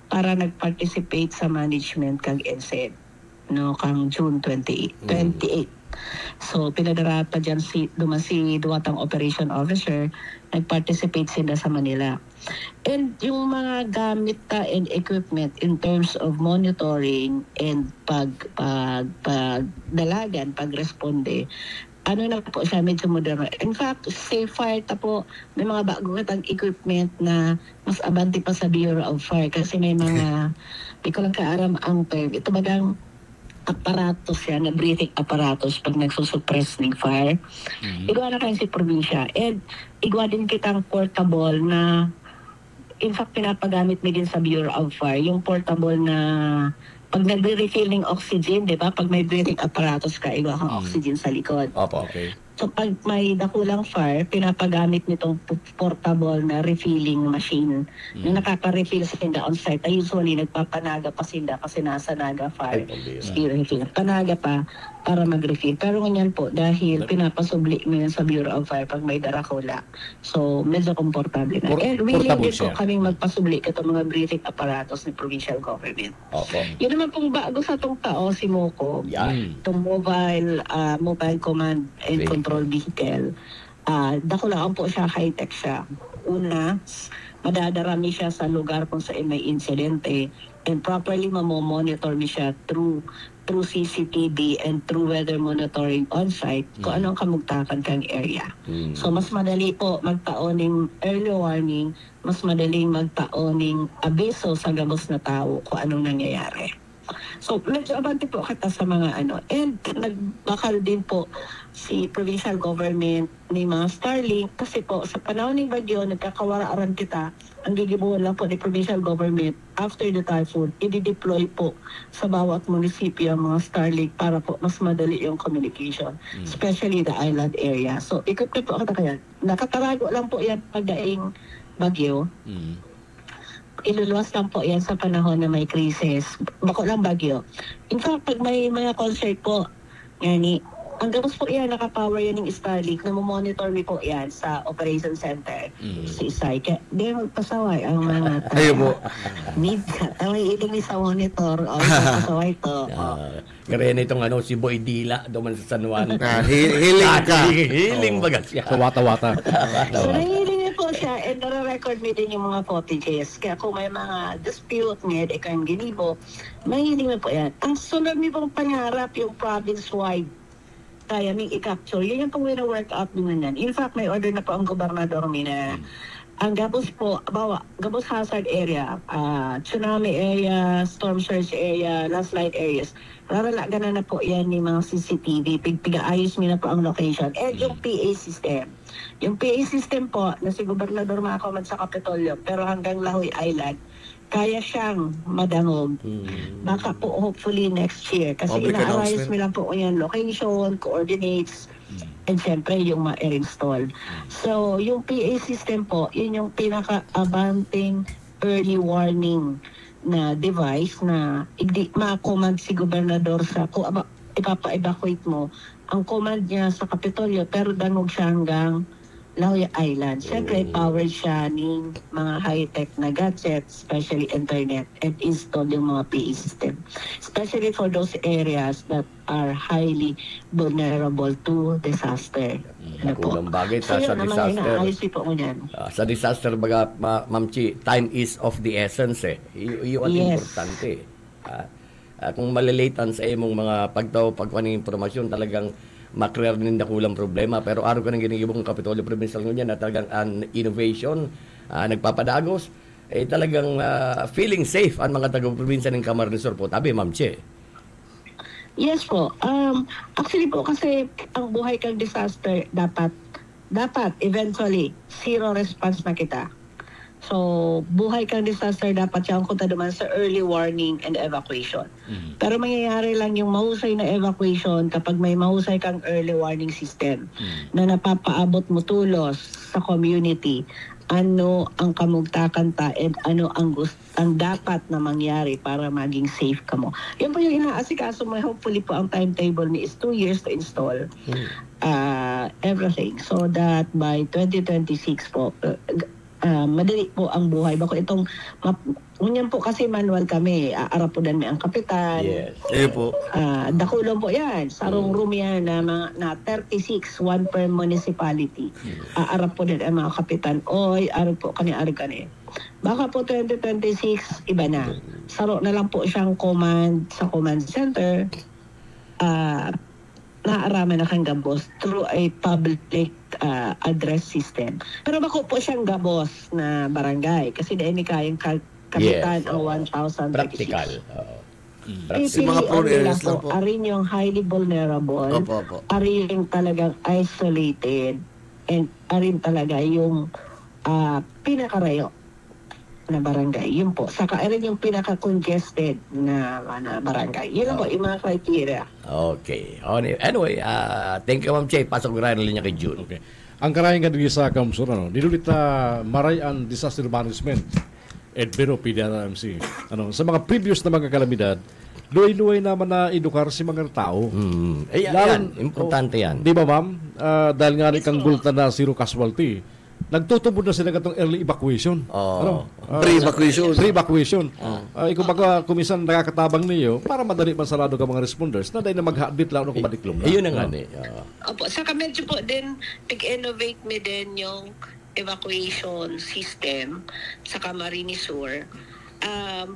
para nag-participate sa management kang NSED, no, kang June 28. So pinadara pa dyan si Duwatang Operation Officer, nag-participate sila sa Manila. And yung mga gamit and equipment in terms of monitoring and pagdalagan, pagresponde, ano na po siya, medyo moderno. In fact, Safe Fire po, may mga bagong equipment na mas abante pa sa Bureau of Fire kasi may mga, di ko lang kaaram ang term. Ito bagang aparatos yan, na breathing apparatus pag nagsusuppress ng fire. Igwa na kayo si probinsya. And igwa din kitang portable na, in fact, pinapagamit mo din sa Bureau of Fire. Yung portable na pag nagre-refill ng oxygen, di ba? Pag may breathing apparatus ka, igwa kang oxygen sa likod. Opo, okay. So pag may dakulang fire, pinapagamit nitong portable na refilling machine na nakaka-refill sila on site. Usually nagpapanaga pa sila kasi nasa Naga Fire. Panaga pa para mag-refill. Pero ganyan po, dahil pinapasubli mo yan sa Bureau of Fire pag may darakula. So medyo komportable na. And willing din po kaming magpasubli ito mga breathing apparatus ng provincial government. Okay. Yun naman pong bago sa itong tao, si Moco, itong mobile command and control vehicle. Dakulaan po siya, high-tech siya. Una, madadarami siya sa lugar kung saan may insidente and properly mamomonitor niya siya through CCTV and through weather monitoring on-site kung anong kamugtakan kang area. So mas madali po magtaon ng early warning, mas madaling magtaon ng abiso sa gabos na tao kung anong nangyayari. So, medyo abante po kita sa mga ano. And nagbakal din po si provincial government ni mga Starlink kasi po sa panahon ng bagyo, nagkakawaraaran kita. Ang gigibuhan lang po ni provincial government after the typhoon, i-deploy po sa bawat munisipyo ang mga Starlink para po mas madali yung communication, especially the island area. So, ikot na po kita kaya. Nakatarago lang po yan pagdaing bagyo. Iluluwas lang po yan sa panahon na may krisis. Bako lang bagyo. In fact, pag may mga concert po, yani, ang gabos po yan, nakapower yan ng Starlink, na monitor mi po yan sa operation center. Si Isay. Kaya di magpasaway ang mga Ayaw mo. Need ka. Taway iling sa monitor. O, magpasaway to. Kaya itong si Boy Dila, duman sa San Juan. Healing ka. Healing baga siya. Sa wata-wata. So, nahihiling po siya and nare-record mo din yung mga footages. Kaya kung may mga dispute ngayon, ikaw yung ginibo, mahihiling po yan. Ang sunod mo pong pangarap yung province-wide kaya may i-capture. Yun yung pong wina-workout naman yan. In fact, may order na po ang gobernador na ang Gabos po, Gabos hazard area, tsunami area, storm surge area, landslide areas, raralagan na po yan ni mga CCTV, pigpigaayos mo na po ang location. And yung PA system. Yung PA system po, na si Gobernador makakomand sa Kapitolyo, pero hanggang Lahoy Island, kaya siyang madangog. Baka po hopefully next year. Kasi ina-arise mo lang po yan location, coordinates, and syempre yung ma-install. So, yung PA system po, yun yung pinaka-abanting early warning na device na ma-command si Gobernador sa kung ipapa-evacuate mo. Ang command niya sa Kapitolyo, pero dangog siya hanggang Lahoy Island. Siyempre, powered siya ng mga high-tech na gadgets, especially internet, and install yung mga PA system. Especially for those areas that are highly vulnerable to disaster. Kulang bagay sa disaster. Sa disaster, baga, Ma'am Chi, time is of the essence eh. Yun ang importante. Kung malilatan sa imong mga pagkuhaning informasyon, talagang makrear din na kulang problema. Pero araw ka nang ginigibong Kapitolyo Provincial ngayon na talagang an innovation, nagpapadagos, talagang feeling safe ang mga taga-probinsya ng Camarines Sur po. Tabi, Ma'am Che. Yes po. Actually po kasi ang buhay kang disaster dapat eventually zero response na kita. So, buhay kang disaster dapat siyang kunta naman sa early warning and evacuation. Pero mangyayari lang yung mahusay na evacuation kapag may mahusay kang early warning system na napapaabot mo tulos sa community. Ano ang kamugtakan ta and ano ang dapat na mangyari para maging safe ka mo. Yan po yung inaasikaso mo. Hopefully po ang timetable ni is 2 years to install everything. So that by 2026 po, madali po ang buhay. Bako itong, ngunyan po kasi manual kami, aarapudan may ang kapitan. Yes. Po. Dakulo po yan. Sarong room yan na 36, one per municipality. Aarapudan ang mga kapitan. Oy, araw po kani. Baka po 2026, iba na. Saro na lang po siyang sa command center. Naaraman na kang gabos through a public address system. Pero bako po siyang gabos na barangay kasi dahil ni kayang kapitan ang 1,036. Practical. Si mga prone areas lang po. Arin yung highly vulnerable. Arin yung talagang isolated. And arin talaga yung pinakarayo na barangay. Yun po. Saka rin yung pinaka-congested na barangay. Yun po yung mga criteria. Okay. Anyway, thank you, Ma'am Che. Pasok ko rin ang linya kay June. Okay. Ang karayan nga sa Kamsur, nilulit Marayan Disaster Management, Edbero PDRMC. Sa mga previous na mga kalamidad, luway-luway naman na edukar si mga tao. Yan, importante yan. Di ba, ma'am? Dahil nga rin kang gulta na zero casualty, nagtutubod na sila katong early evacuation. Pre-evacuation. Kung baga kumisan nakakatabang niyo, para madali man salado ka mga responders, na dahil na mag-habit lang kung madiklom na. Ayun na nga ni. Opo, saka medyo po din, pig-innovate mi din yung evacuation system sa Camarines Sur.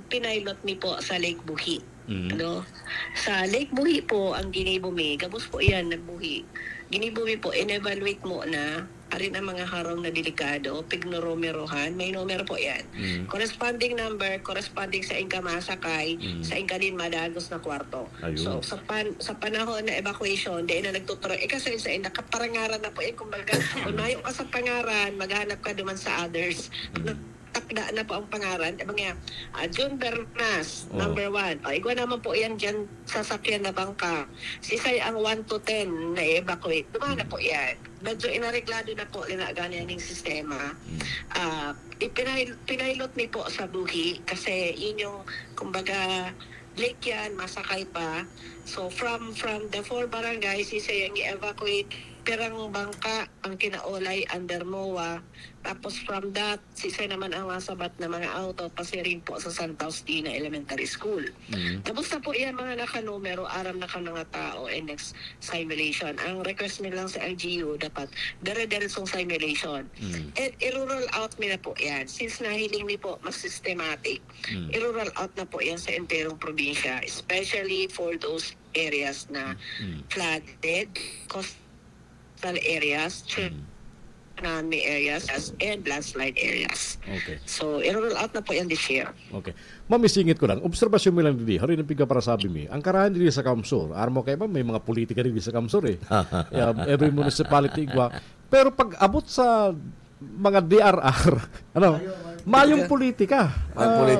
Pinilot mi po sa Lake Buhi. Sa Lake Buhi po, ang ginibumi, gabos po yan, nagbuhi. Ginibumi po, in-evaluate mo na arin ang mga harong na delikado, pignumerohan, may numero po yan. Corresponding number, corresponding sa inka masakay, sa inka din madagos na kwarto. So, sa panahon na evacuation, di na nagtuturo, kasi sa inka, kaparangaran na po yan, kumbaga, kung mayo ka sa pangaran, maghanap ka duman sa others. Takda na po ang pangaran. June Bernas, number 1. Igwa naman po yan dyan sasakyan na bangka. Sisay ang 1 to 10 na i-evacuate. Dumana po yan. Medyo inareglado na po ganyan yung sistema. Pinilot ni po sa Buhi kasi yun yung, kumbaga, lake yan, masakay pa. So, from the 4 barangays, sisay ang i-evacuate. Perang bangka ang kinaulay under MOA. Tapos from that, sisay naman ang masabat na mga auto pasiring po sa Santa Faustina Elementary School. Tapos na po yan mga nakanumero, aram na ka mga tao and next simulation. Ang request nilang sa LGU, dapat dire-diretsong simulation. And i-roll out nila po yan. Since nahiling ni po mas systematic, i-roll out na po yan sa enterong probinsya, especially for those areas na flooded, coastal areas, tsunami areas, and landslide areas. Okay. So, i-roll out na po yan this year. Okay. Mamisingit ko lang, obserbasyon mo lang dili, harin ang piga para sabi mi, ang karahan dili sa Kamsur, armo kayo ba, may mga politika dili sa Kamsur every municipality igwa. Pero pag abot sa mga DRR, mayong politika.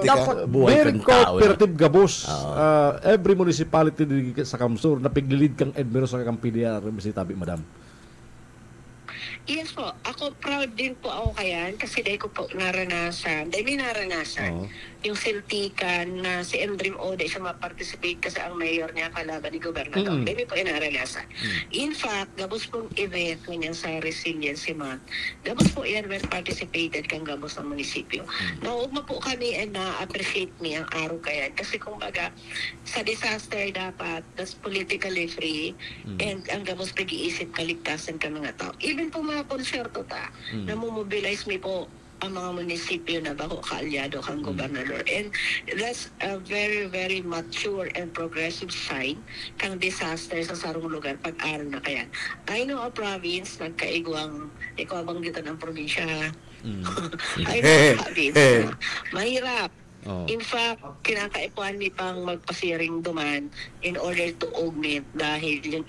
Dapat very cooperative gabos. Every municipality dili sa Kamsur, napiglilid kang Edmero sa kang PDR, tabi, madam. Yes po. Ako proud din po ako kayan kasi dahil ko po naranasan. Dahil may naranasan. Yung siltikan na si Endrim O, dahil siya ma-participate kasi ang mayor niya kalaban ni Gobernador. Dahil po yung naranasan. In fact, gabos pong event ganyan sa Resiliency Month. Gabos po yan when participated kang gabos ng munisipyo. Naugma po kami and na-appreciate me ang araw kayan. Kasi kumbaga, sa disaster dapat, that's politically free and ang gabos pag-iisip kaligtasan ka mga tao. Even po mga konserto namumobilize mi po ang mga munisipyo na bako kaalyado kang gobernador. And that's a very, very mature and progressive sign kang disaster sa sarong lugar pag-aral na kayan. I know a province, nagkaigwang, ikaw banggitan ang probinsya. I know a province, mahirap. In fact, kinakaipuan ni pang magpasiring duman in order to augment dahil yung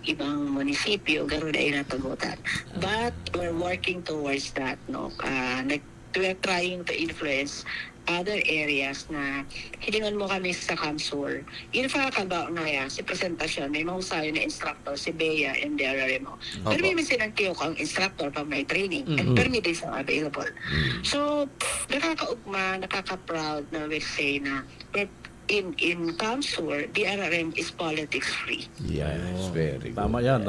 ibang munisipyo gano'n ay natagutan. But we're working towards that. We're trying to influence other areas na hilingan mo kami sa Kamsur. In fact, kalbaw na yan, si presentasyon, may mahusayo na instructor, si Bea and Derare mo. Pero may silang kiyok ang instructor pag may training and permit are available. So, nakakaugma, nakaka-proud na we say na in Kamsur, BRRM is politics free. Yes, very good. Tama yan.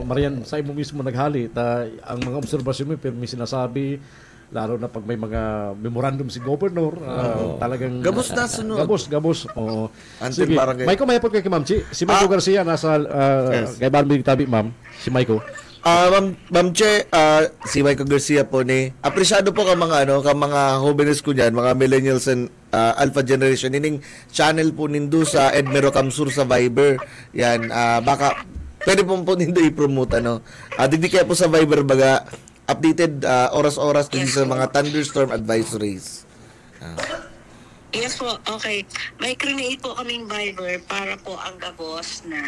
Marian, sa imo mismo naghali, ang mga obserbasyon mo, pero may sinasabi, lalo na pag may mga memorandum si Governor, talagang... Gabos na sunod. Gabos. Oo. Sige, Maiko, mahipot kay Ma'am Chi. Si Maiko Garcia, nasa kay Barbie Tabi, Ma'am. Si Maiko. Ma'am Che, si Michael Garcia po ni apresyado po ka mga jóvenes ko diyan, mga millennials and alpha generation ining channel po nindo sa Edmero Kamsur sa Viber. Yan, baka pwede po nindo i-promote digdi kaya po sa Viber baga updated oras-oras din sa mga thunderstorm advisories. Yes po, okay. May create po kaming Viber para po ang gabos na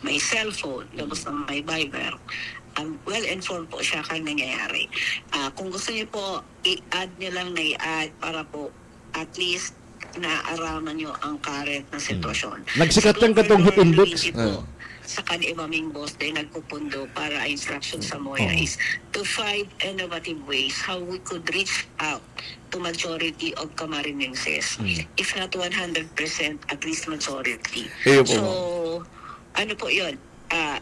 may cellphone, gabos na may Viber. Well-informed po siya kung nangyayari. Kung gusto niyo po, i-add niyo lang na i-add para po at least naaaraman niyo ang current na sitwasyon. Nagsikat lang katong hit index. Sa kanimaming boss din nagpupundo para instruction sa Moya is to find innovative ways how we could reach out to majority of Camarinenses. If not 100%, at least majority. So, ano po yun?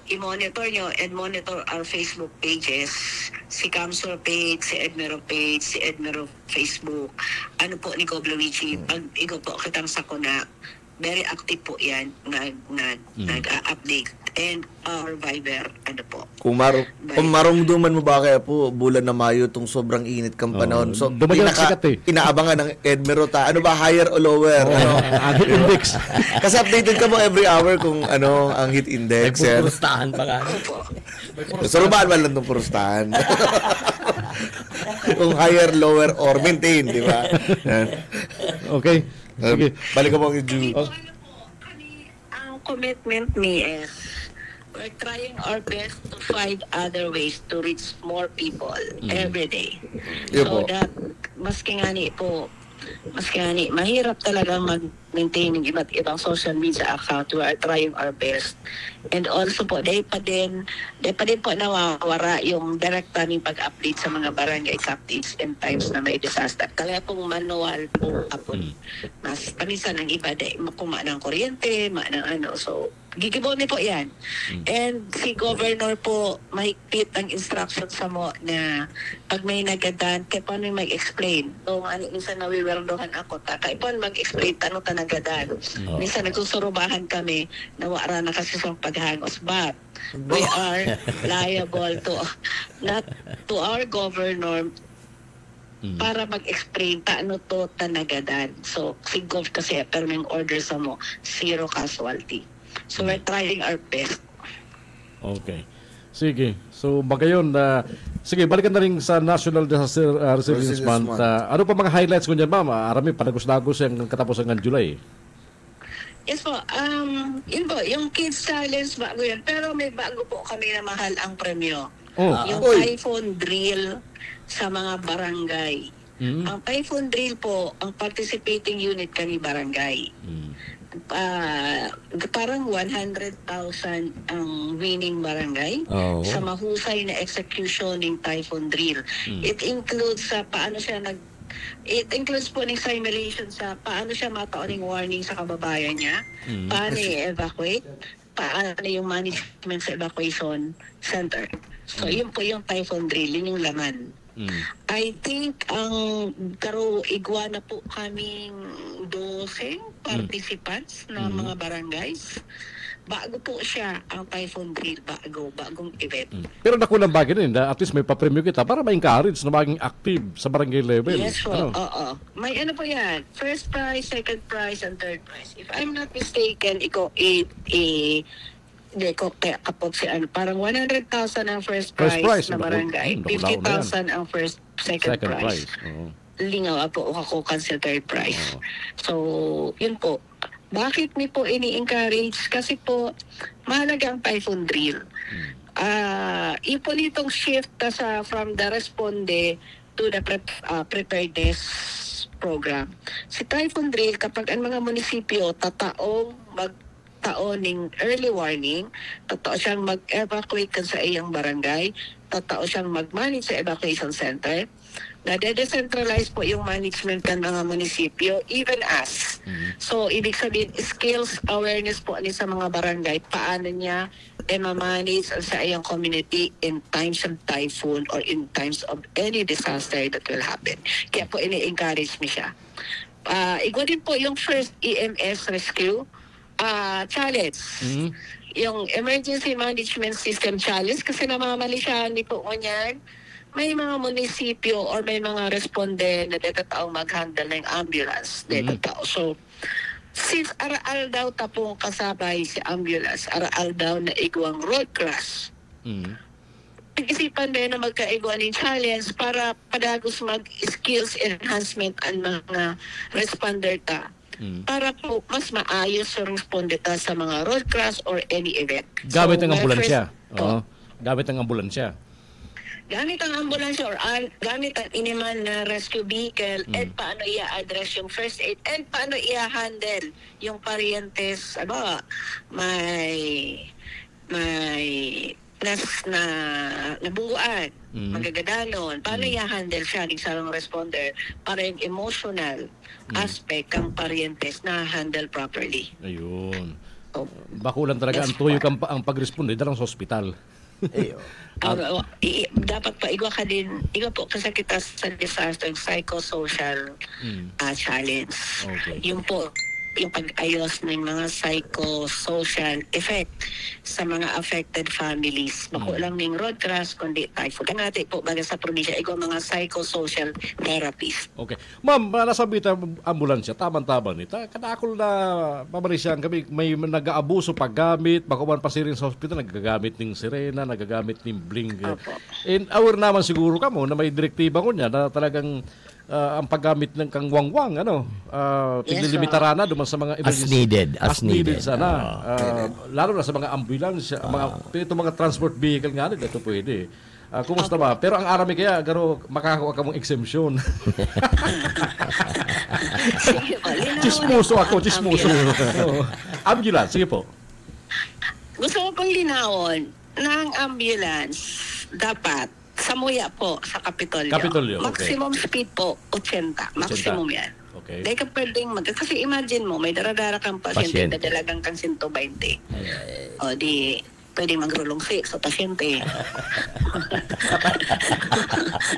I-monitor nyo and monitor our Facebook pages, si Kamsur page, si Edmero page, si Edmero Facebook, ano po ni Gobluigi, pag igo po kitang sakuna, very active po yan, nag-update. And our Viber, ano po. Kung marumduman mo ba kaya po, bulan na Mayo, itong sobrang init kang panahon. So, inaabangan ng Edmero ano ba, higher o lower? Ang heat index. Kasi updated ka mo every hour kung ano ang heat index. May purustahan pa nga. Sarubaan man lang itong purustahan. Kung higher, lower, or maintain, di ba? Okay. Sige. Balik ka po kay Ju. Ang commitment ni is we're trying our best to find other ways to reach more people every day. So that maski mahirap talaga mag-maintain ng iba't ibang social media account. We are trying our best. And also po, dahil pa din po nawawara yung direct timing pag-update sa mga barangay updates in times na may disaster. Kaya pong manual po kapon. Mas panisan ang iba dahil makuma ng kuryente, so gigibon po yan. And si Governor po, mahigpit ang instruction sa mo na pag may nagadan, kaya paano mag-explain? So, minsan nawiwerdohan ako, kaya paano mag-explain, tanong tanagadan. Minsan nagsusurubahan kami, nawara na kasi sa paghangos. But we are liable to our Governor para mag-explain paano to tanagadan. So, si Gov kasi, pero may order sa mo, 0 casualty. So we're trying our best. Okay. Sige. So bagayon sige, balikan na rin sa National Disaster Resilience Month. Ano pa mga highlights ko dyan, ma'am? Arami, panagos-dagos yung katapusan ng July. Yes po. Yun po, yung Kids Challenge bago yan. Pero may bago po kami na mahal ang premyo. Yung Typhoon Drill sa mga barangay. Ang Typhoon Drill po, ang participating unit kami barangay. Parang 100,000 ang winning barangay sa mahusay na execution ng Typhoon Drill. It includes it includes po ng simulation sa paano siya mataoning warning sa kababayan niya, paano i-evacuate, paano yung management sa evacuation center. So yun po yung Typhoon Drill, yun yung laman. I think igwa na po kaming 12 participants na mga barangays. Bago po siya ang Typhoon Drill, bagong event. Pero nakulang bagay rin, at least may pa-premyo kita para ma-encourage na maging active sa barangay level. Yes po, oo. May po yan, first prize, second prize, and third prize. If I'm not mistaken, kapag parang 100,000 ang first prize na barangay, 50,000 ang second prize. Lingaw po ako cancel third prize. So, yun po. Bakit ni po ini-encourage? Kasi po, mahalaga ang Typhoon Drill. Ipon itong shift from the responde to the preparedness program. Si Typhoon Drill, kapag ang mga munisipyo taoning early warning, totoo siyang mag-evacuate sa iyang barangay, totoo siyang mag-manage sa evacuation center, Nade-decentralize po yung management ng mga munisipyo, even us. So, ibig sabihin, skills awareness po ni sa mga barangay, paano niya ma-manage sa iyong community in times of typhoon or in times of any disaster that will happen. Kaya po, ini-encourage mo siya. Igwa din po yung first EMS rescue challenge. Yung Emergency Management System Challenge, kasi namamali siya, hindi po ngunyan. May mga munisipyo or may mga respondent na detataong mag-handle ng ambulance. Detatao. So, since araal daw tapong kasabay si ambulance, araal daw na igwang road crash. Pag-isipan din na magkaigwa ng challenge para padagos mag-skills enhancement ang mga responder ta. Para po mas maayos yung responde ta sa mga road crash or any event. Gamit ang ambulansya. Gamit ang ambulansya. Gamit ang ambulansya or gamit ang iniman na rescue vehicle and paano i-address yung first aid and paano i-handle yung parientes, may na nabunguan, magagadanon. Paano i-handle siya ng sarang responder para yung emotional aspect ng parientes na handle properly. Ayun. Bakulan talaga ang tuyo ang pag-responde dalang sa ospital. Dapat pa igwa po kasi kita sa disaster psychosocial challenge. Yung po yung pag-ayos ng mga psychosocial effect sa mga affected families. Bako lang ng road crash, kundi typhoon. Kaya natin po baga sa probinsya, ikaw mga psychosocial therapist. Okay. Ma'am, nasabi ito ambulansya, taman-taman ito. Kadakol na pamarisyan kami, may nag-aabuso paggamit, bako man pasirin sa hospital, nagagamit ng sirena, nagagamit ng bling. And aware naman siguro ka mo na may direktiba ko niya na talagang ang paggamit ng kangwangwang pinalimitaran na duman sa mga emergency as needed sana lalo na sa mga ambulance mga transport vehicle nga ito pwede. Kumusta ba? Pero ang arami kaya garo makakuha ka mong exemption. Chismoso ako, chismoso. Ambulance, sige po. Gusto ko pong linawon na ang ambulance dapat sa Muya po, sa Kapitolyo. Maximum speed po, 80. Maximum yan. Okay. Dahil ka pwedeng kasi imagine mo, may daradara kang pasyente, dadalagang kang 120. O di, pwedeng magrulong sa pasyente.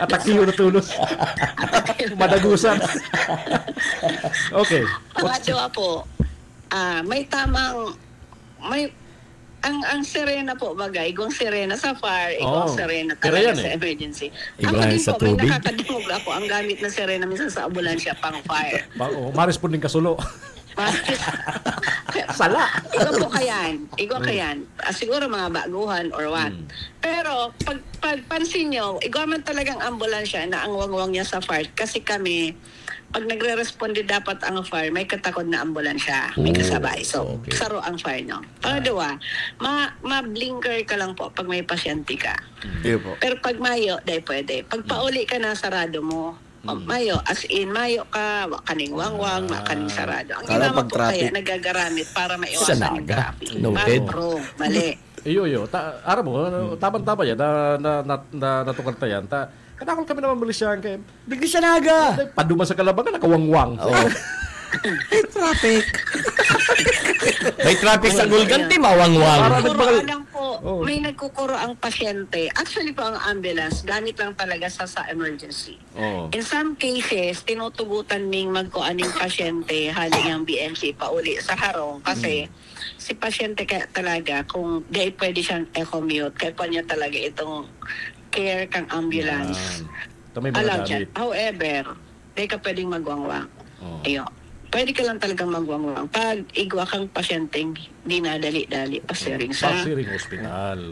Atakiyo na tulos. Madagusan. Okay. Pangatlo po, may tamang, ang sirena po bagay, igong sirena sa fire, igong sirena talaga sa emergency. Ako din po, may nakakadimog ako ang gamit ng sirena minsan sa ambulansya pang fire. Maresponding kasulo. Sala. Igwa kayan. Siguro mga baguhan or what. Pero pag pansin nyo, igwa man talagang ambulansya na ang wangwang niya sa fire kasi kami pag nagre-responde dapat ang fire, may katakod na ambulansya, may kasabay. So, saro ang fire nyo. Pangalawa, ma-blinker ka lang po pag may pasyente ka. Pero pag mayo, dahil pwede. Pag pauli ka na, sarado mo. Mayo, as in, mayo ka, kaning wangwang, kaning sarado. Ang ginawa po kaya, nagagaramit para maiwasan yung traffic. Mali. Iyo. Aram mo, tama yan, natukar tayo yan. Kadakol kami naman Malaysian kay Bigli siya naga. Paduma sa Kalabagan nakawangwang. May traffic. May traffic sa Gulganti, mawangwang. May nagkukuro ang pasyente. Actually po ang ambulance, gamit lang talaga sa emergency. In some cases, tinutugutan ming magkuaning pasyente haling ang BMC pauli sa harong kasi si pasyente kaya talaga kung di pwede siyang e-commute, kaya pa niya talaga itong care kang ambulance. Alam dyan. However, di ka pwedeng magwangwang. Ayun. Pwede ka lang talagang magwangwang. Pag igwa kang pasyenteng dinadali-dali pasiring sa hospital.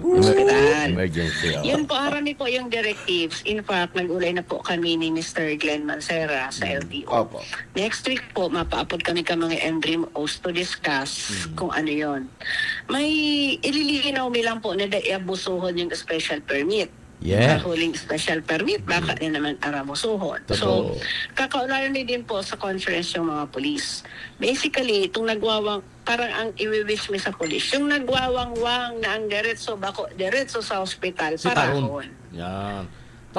Emergency. Yun po, arami po yung directives. In fact, nag-ulay na po kami ni Mr. Glenn Mancera sa LTO. Next week po, mapaapod kami ka mga MDRIMOs to discuss kung ano yon. May ililinaw nilang po na iabusuhon yung special permit. Huling special permit, baka din naman aramusuhon. So, kakaunayan din po sa conference yung mga police. Basically, itong nagwawang, parang ang iwi-wish me sa police, yung nagwawangwang na ang diretso sa hospital, para hon. Yan.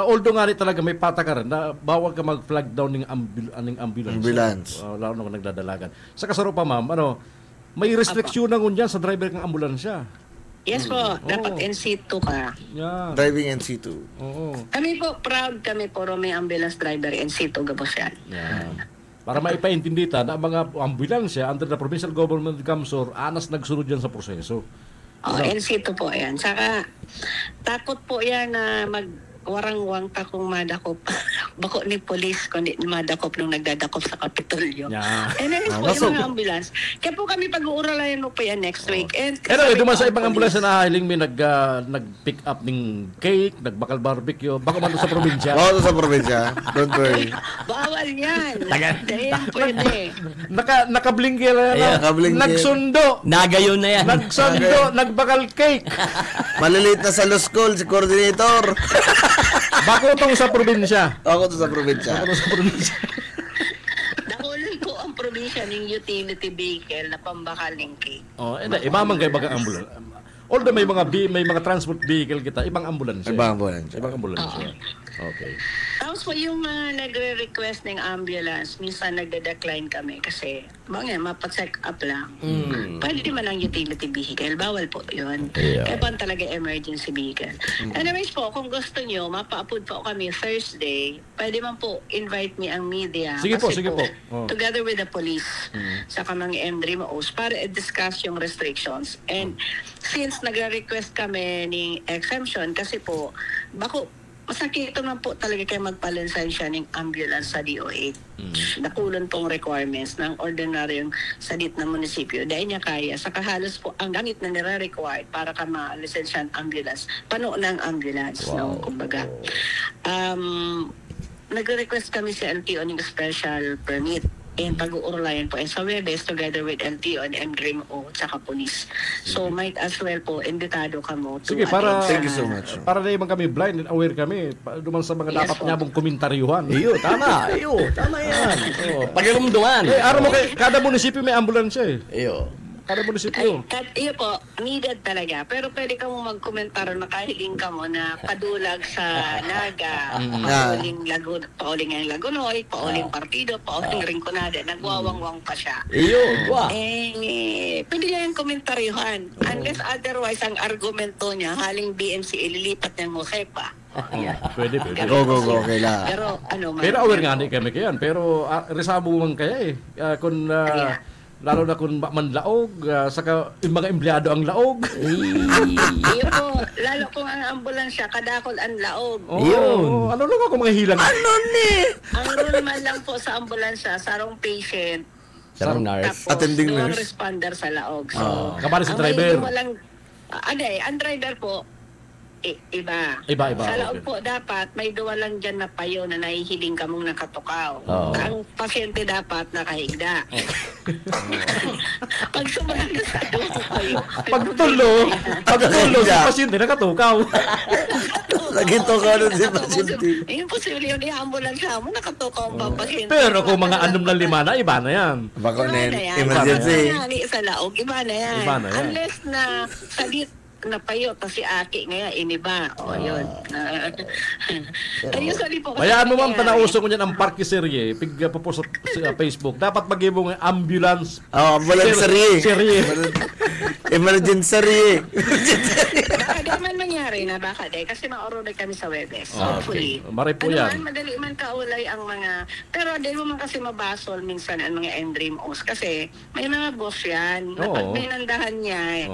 Although nga talaga may patakaran na bawal ka mag-flag down ng ambulance. Lalo na kung nagdadalagan. Sa kasaro pa ma'am, may restriksyon na ngunyan sa driver ng ambulansya. Yes po, dapat NC2 ka. Yeah. Driving NC2. Kami po, proud kami po may ambulance driver, NC2 gabos yan. Yeah. Para maipaintindi ta na mga ambulansya under the provincial government of Camsor, anas nagsunod yan sa proseso. NC2 po yan. Saka, takot po yan na warang-wang ta kung madakop. Bako ni polis kundi madakop nung nagdadakop sa Kapitolyo. Yeah. Anyways po, yung mga ambulance. Kaya po kami pag-uuralayan mo po yan next week. Duman sa ibang ambulance na nahiling may nag-pick up ng cake, nagbakal barbecue. Baka man sa probinsya. Sa probinsya. Don't worry. Bawal yan. Dahil pwede. Nakablingkil. Nagsundo. Nagayon na yan. Nagsundo. Nagbakal cake. Maliliit na sa school si coordinator. Bako tong sa probinsya. Ako to sa probinsya. Nakulan po ang probinsya ng utility vehicle na pambakal ng cake. Ibang kay bagang ambulance. Although may mga transport vehicle kita, ibang ambulance. Ibang ambulance. Okay. Tapos po yung nagre-request ng ambulance, minsan nagde-decline kami kasi mapacheck up lang. Pwede man ang utility vehicle, bawal po yun. Kaya pa talaga emergency vehicle. Anyways po, kung gusto nyo, mapa-upload po kami Thursday, pwede man po invite me ang media. Sige po. Together with the police, saka mga MDRIMOs, para i-discuss yung restrictions. And since nagre-request kami ng exemption, kasi po, masakit naman po talaga kayo magpalinsensya ng ambulance sa DOH. Nakulon pong requirements ng ordinaryong sadit na munisipyo. Dahil niya kaya, saka halos po ang gamit na nire-required para ka ma-lisensya ng ambulance, pano ng ambulance. Wow. Kumbaga. Nag-request kami sa LTO ng special permit. And pag-uurlayan po sa Webes together with LTO and MDRIMO tsaka police. So might as well po invitado ka mo to thank you so much. Para na ibang kami blind and aware kami duman sa mga dapat niya mong komentaryuhan. Tama yan. Pagirumduman. Araw mo kay kada munisipyo may ambulansya kada munisipyo. Iyo po, needed talaga. Pero pwede ka mo magkomentar na kahiling ka mo na padulag sa Naga, pauling ang Lagunoy, pauling Partido, pauling Rinconada, nagwawangwang pa siya. Pwede niya yung komentaryuhan. Unless otherwise, ang argumento niya, haling BMC, ililipat ng Josepa. Pwede. Go, kailangan. Pero aware nga ni kami kayan. Pero resabo man kaya kung lalo na kung manlaog, saka yung mga empleyado ang laog. Iyo po, lalo kung ang ambulansya, kadakol ang laog. Ano lang ako mga hilang? Ang rule man lang po sa ambulansya, sarong patient, sarong nurse, attending nurse, responder sa laog. Kabali sa driver. Ang driver po, iba. Sa laog po dapat may duwa lang dyan na payo na nahihiling ka mong nakatukaw. Ang pasyente dapat nakahigda. Pag sumunod na sa payo. Pagtulo sa pasyente nakatukaw. Nagitukaw na si pasyente. Yung posible yun, ambulansya mo nakatukaw ang pasyente. Pero kung mga 6 na 5 na, iba na yan. Bako na yan. Emergency. Sa laog, iba na yan. Unless na salit na payo si Aki ngayon iniba yun. Usually po bayaan mo ma'am tanauso ko niyan ang parke serye pigga po sa Facebook dapat mag-ibong ambulance serye emergency serye baka di man mangyari na baka di kasi maorode kami sa Webes hopefully maray po yan madali man kaulay ang mga pero di mo man kasi mabasol minsan ang mga MDRIMOs kasi may mga boss yan pag may nandahan niya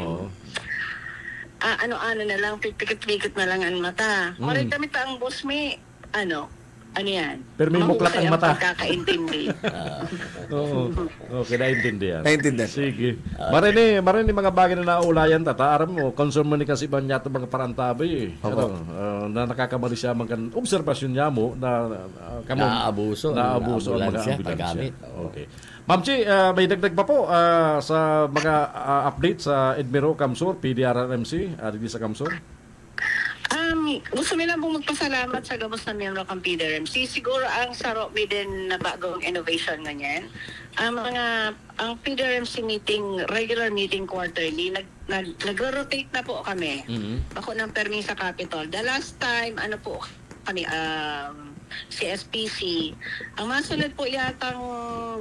ano-ano na lang, pikit-pikit na lang ang mata. Maray kami ang boss may, ano yan? Pero may muklat ang mata. Pagkakaintindi. Okay, naintindihan. Sige. Marini mga bagay na naulayan aram mo, concern mo ni kasi ba niya mga parantabi na nakakamali siya mga obserbasyon niya mo na naabuso ang mga ambulansya. Okay. Ma'am Chi, may dagdag pa po sa mga update sa Edmiro Camsor, PDRRMC, dito sa Camsor? Gusto nila pong magpasalamat sa gabos na miyembro kang PDRMC. Siguro ang sarap may din na bagong innovation ganyan. Ang PDRMC meeting, regular meeting quarterly, nagro-rotate na po kami. Ako ng permi sa Capitol. The last time, CSPC. Ang masunod po yatang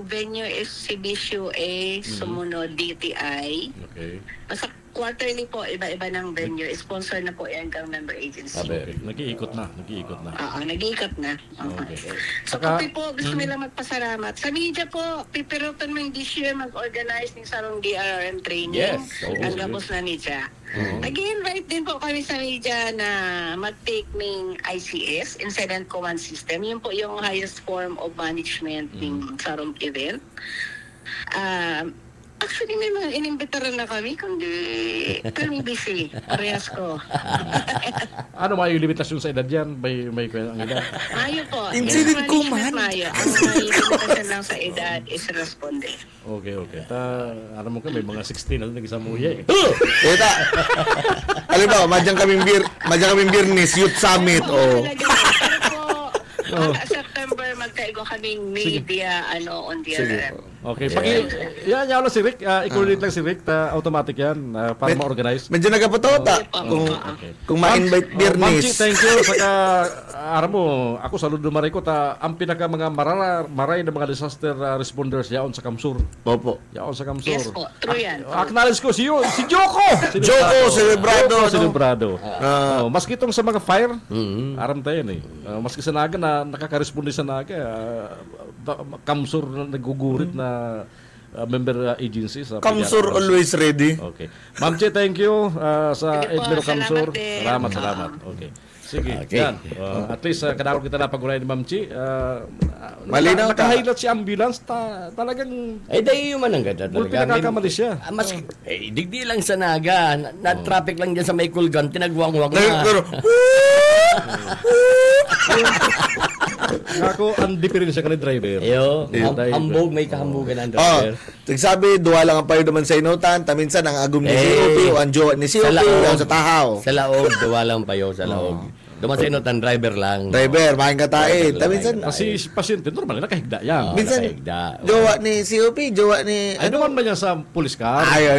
venue is CBCUA, sumunod DTI. Okay. Basta quarterly po, iba-iba ng venue. Sponsor na po yan ng member agency. Nag-iikot na. Oo, nag-iikot na. Okay. So, kung po gusto nila magpasalamat. Sa media po, pipirutan mo yung this year mag-organize ng sarong DRRM training. Yes. Ang gabos na niya. Nag-invite din po kami sa media na mag-take ng ICS, Incident Command System. Yun po yung highest form of management ng sarong event. Actually, may mga inimbitaran na kami, kundi kami busy. Parehas ko. Ano may limitasyon sa edad yan? May ang edad? Mayo po. Incident Command? Mayo. Ang may limitasyon lang sa edad is responde. Okay. Alam mo ka, may mga 16 na nag-isang muya eh. Kita! Alam ba, madyang kaming Birnis Youth Summit. September magkaigo kaming media on DRM. Okay, yan lang si Rick. I-coordinate lang si Rick. Automatic yan para ma-organize. Medyo nagapatota kung ma-invite Birnis. Mamchi, thank you. Saka, aram mo, ako saludo maray ko, ang pinaka mga maray na mga disaster responders yaon sa Kamsur. Opo. Yaon sa Kamsur. Yes po, true yan. Acknowledge ko si Joko! Celebrado. Maski itong sa mga fire, aram tayo yan eh. Maski sa Naga na nakaka-responde sa Naga, Kamsur na nagugurit na member agencies. Kamsur always ready. Okay. Ma'am Che, thank you sa Edmero Kamsur. Salamat. Okay. Sige, yan. At least kadaro kita napag-uray ni Ma'am Che. Malinaw ka. Nakahilat si ambulance, talagang... Dahi yung manang ganda. Mulpi nakakamali siya. Digdi lang sa Naga. Na-traffic lang dyan sa may kulgan. Tinagwang-wang na. Ako, ang diferensya ka ni driver. Hambog, may kahambugan ang driver. Sabi, duwa lang ang payo naman sa inutan. Taminsan, ang agum ni COP o ang jowa ni COP o sa tahaw. Sa laog, duwa lang payo sa laog. Duman sa inutan, driver lang. Driver, making katain. Taminsan, kasi pasyente, normal, nakahigda yan. Minsan, jowa ni COP, jowa ni... Ay, naman ba niya sa police car? Ay.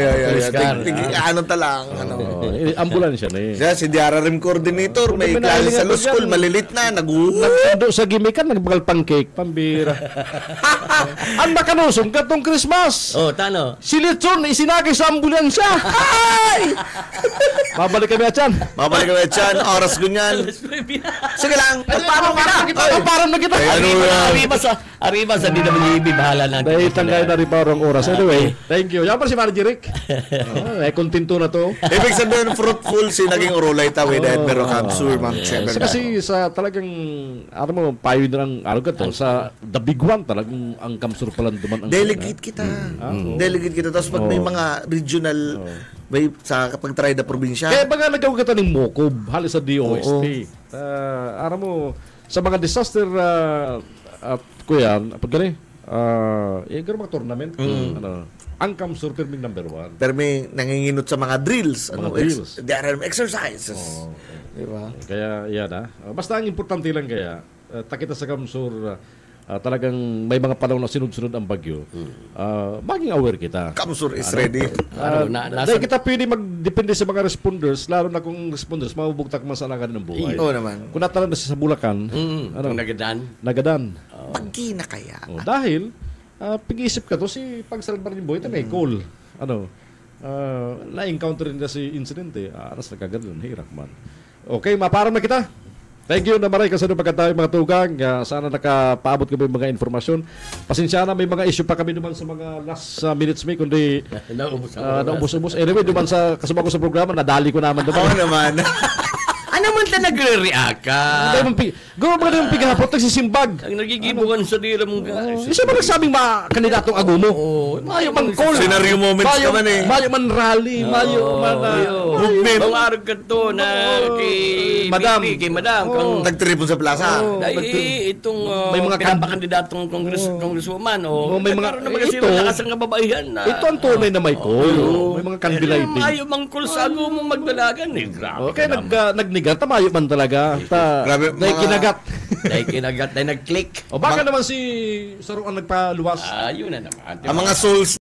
Ano talang. Ambulansya na eh. Si DRRM coordinator, may klase sa law school, malilit na, nagdo sa gimikan, nagbagal pancake, pambira. Ang makanusong katong Christmas. Tano? Si Litson, isinagay sa ambulansya. Ay! Babalik kami at yan. Oras ganyan. Sige lang. Parang na kita. Arriba sa DWB, bahala na. Dahil tanggay na rin pa ang oras. Anyway, thank you. Yan pa si Manager Rick. Kontento na to. Ibig sabihin, fruitful si naging urulay tawid dahil pero Kamsur, Ma'am Che. Kasi sa talagang, payo na lang, sa the big one, talagang ang Kamsur pala duman. Delegate kita. Tapos pag may mga regional, may sa pag-try na probinsya. Kaya baga nagawag kita ng Mokob, halos sa DOST. Sa mga disaster, kuya, pag gani, yung mga tournament, ang Kamsur, perming number 1. Perming nanginginot sa mga drills. DRM exercises. Diba? Kaya, yan basta ang importante lang kaya, takita sa Kamsur, talagang may mga panahon na sunod-sunod ang bagyo, maging aware kita. Kamsur is ready. Dahil kita pwede magdepende sa mga responders, lalo na kung responders, mabubugtak man sa nagan ng buhay. Oo naman. Kung natalan na sa Bulacan, nagadan. Pagki na kaya. Dahil, pag-iisip ka to, si pagsalbar ni Boy, may call. Na-encounter rin na si incident aras na kagadan, hirap man. Okay, maparam na kita. Thank you na maray kasi nung pagkatayo mga tugang. Sana nakapaabot kami mga informasyon. Pasensya na may mga issue pa kami naman sa mga last minutes may kundi naubos-ubos. Anyway, naman sa kasama ko sa programa, nadali ko naman. Oo naman. Ano man ta nagre-react ka? Gawin mo na yung pigahapot, nagsisimbag. Ang nagigibukan sa dira mong guys. Isa ba nagsabing kandidatong agumo? Mayo man call. Scenario moments ka man eh. Mayo man rally. Mayo man movement. Mga arag ka to na kay Madam. Kung nagtripon sa plaza. Itong pinapakandidatong congresswoman. May mga ito. Nakasang kababaihan na. Ito ang tunay na may call. May mga candidating. Mayo mang call sa agumong magdalagan. Grabe. Kaya nagnigan. Tamayo man talaga. Grabe, kinagat. Dahil nag-click. O baka naman si Saruan nagpaluwas. Yun na naman. Ang mga souls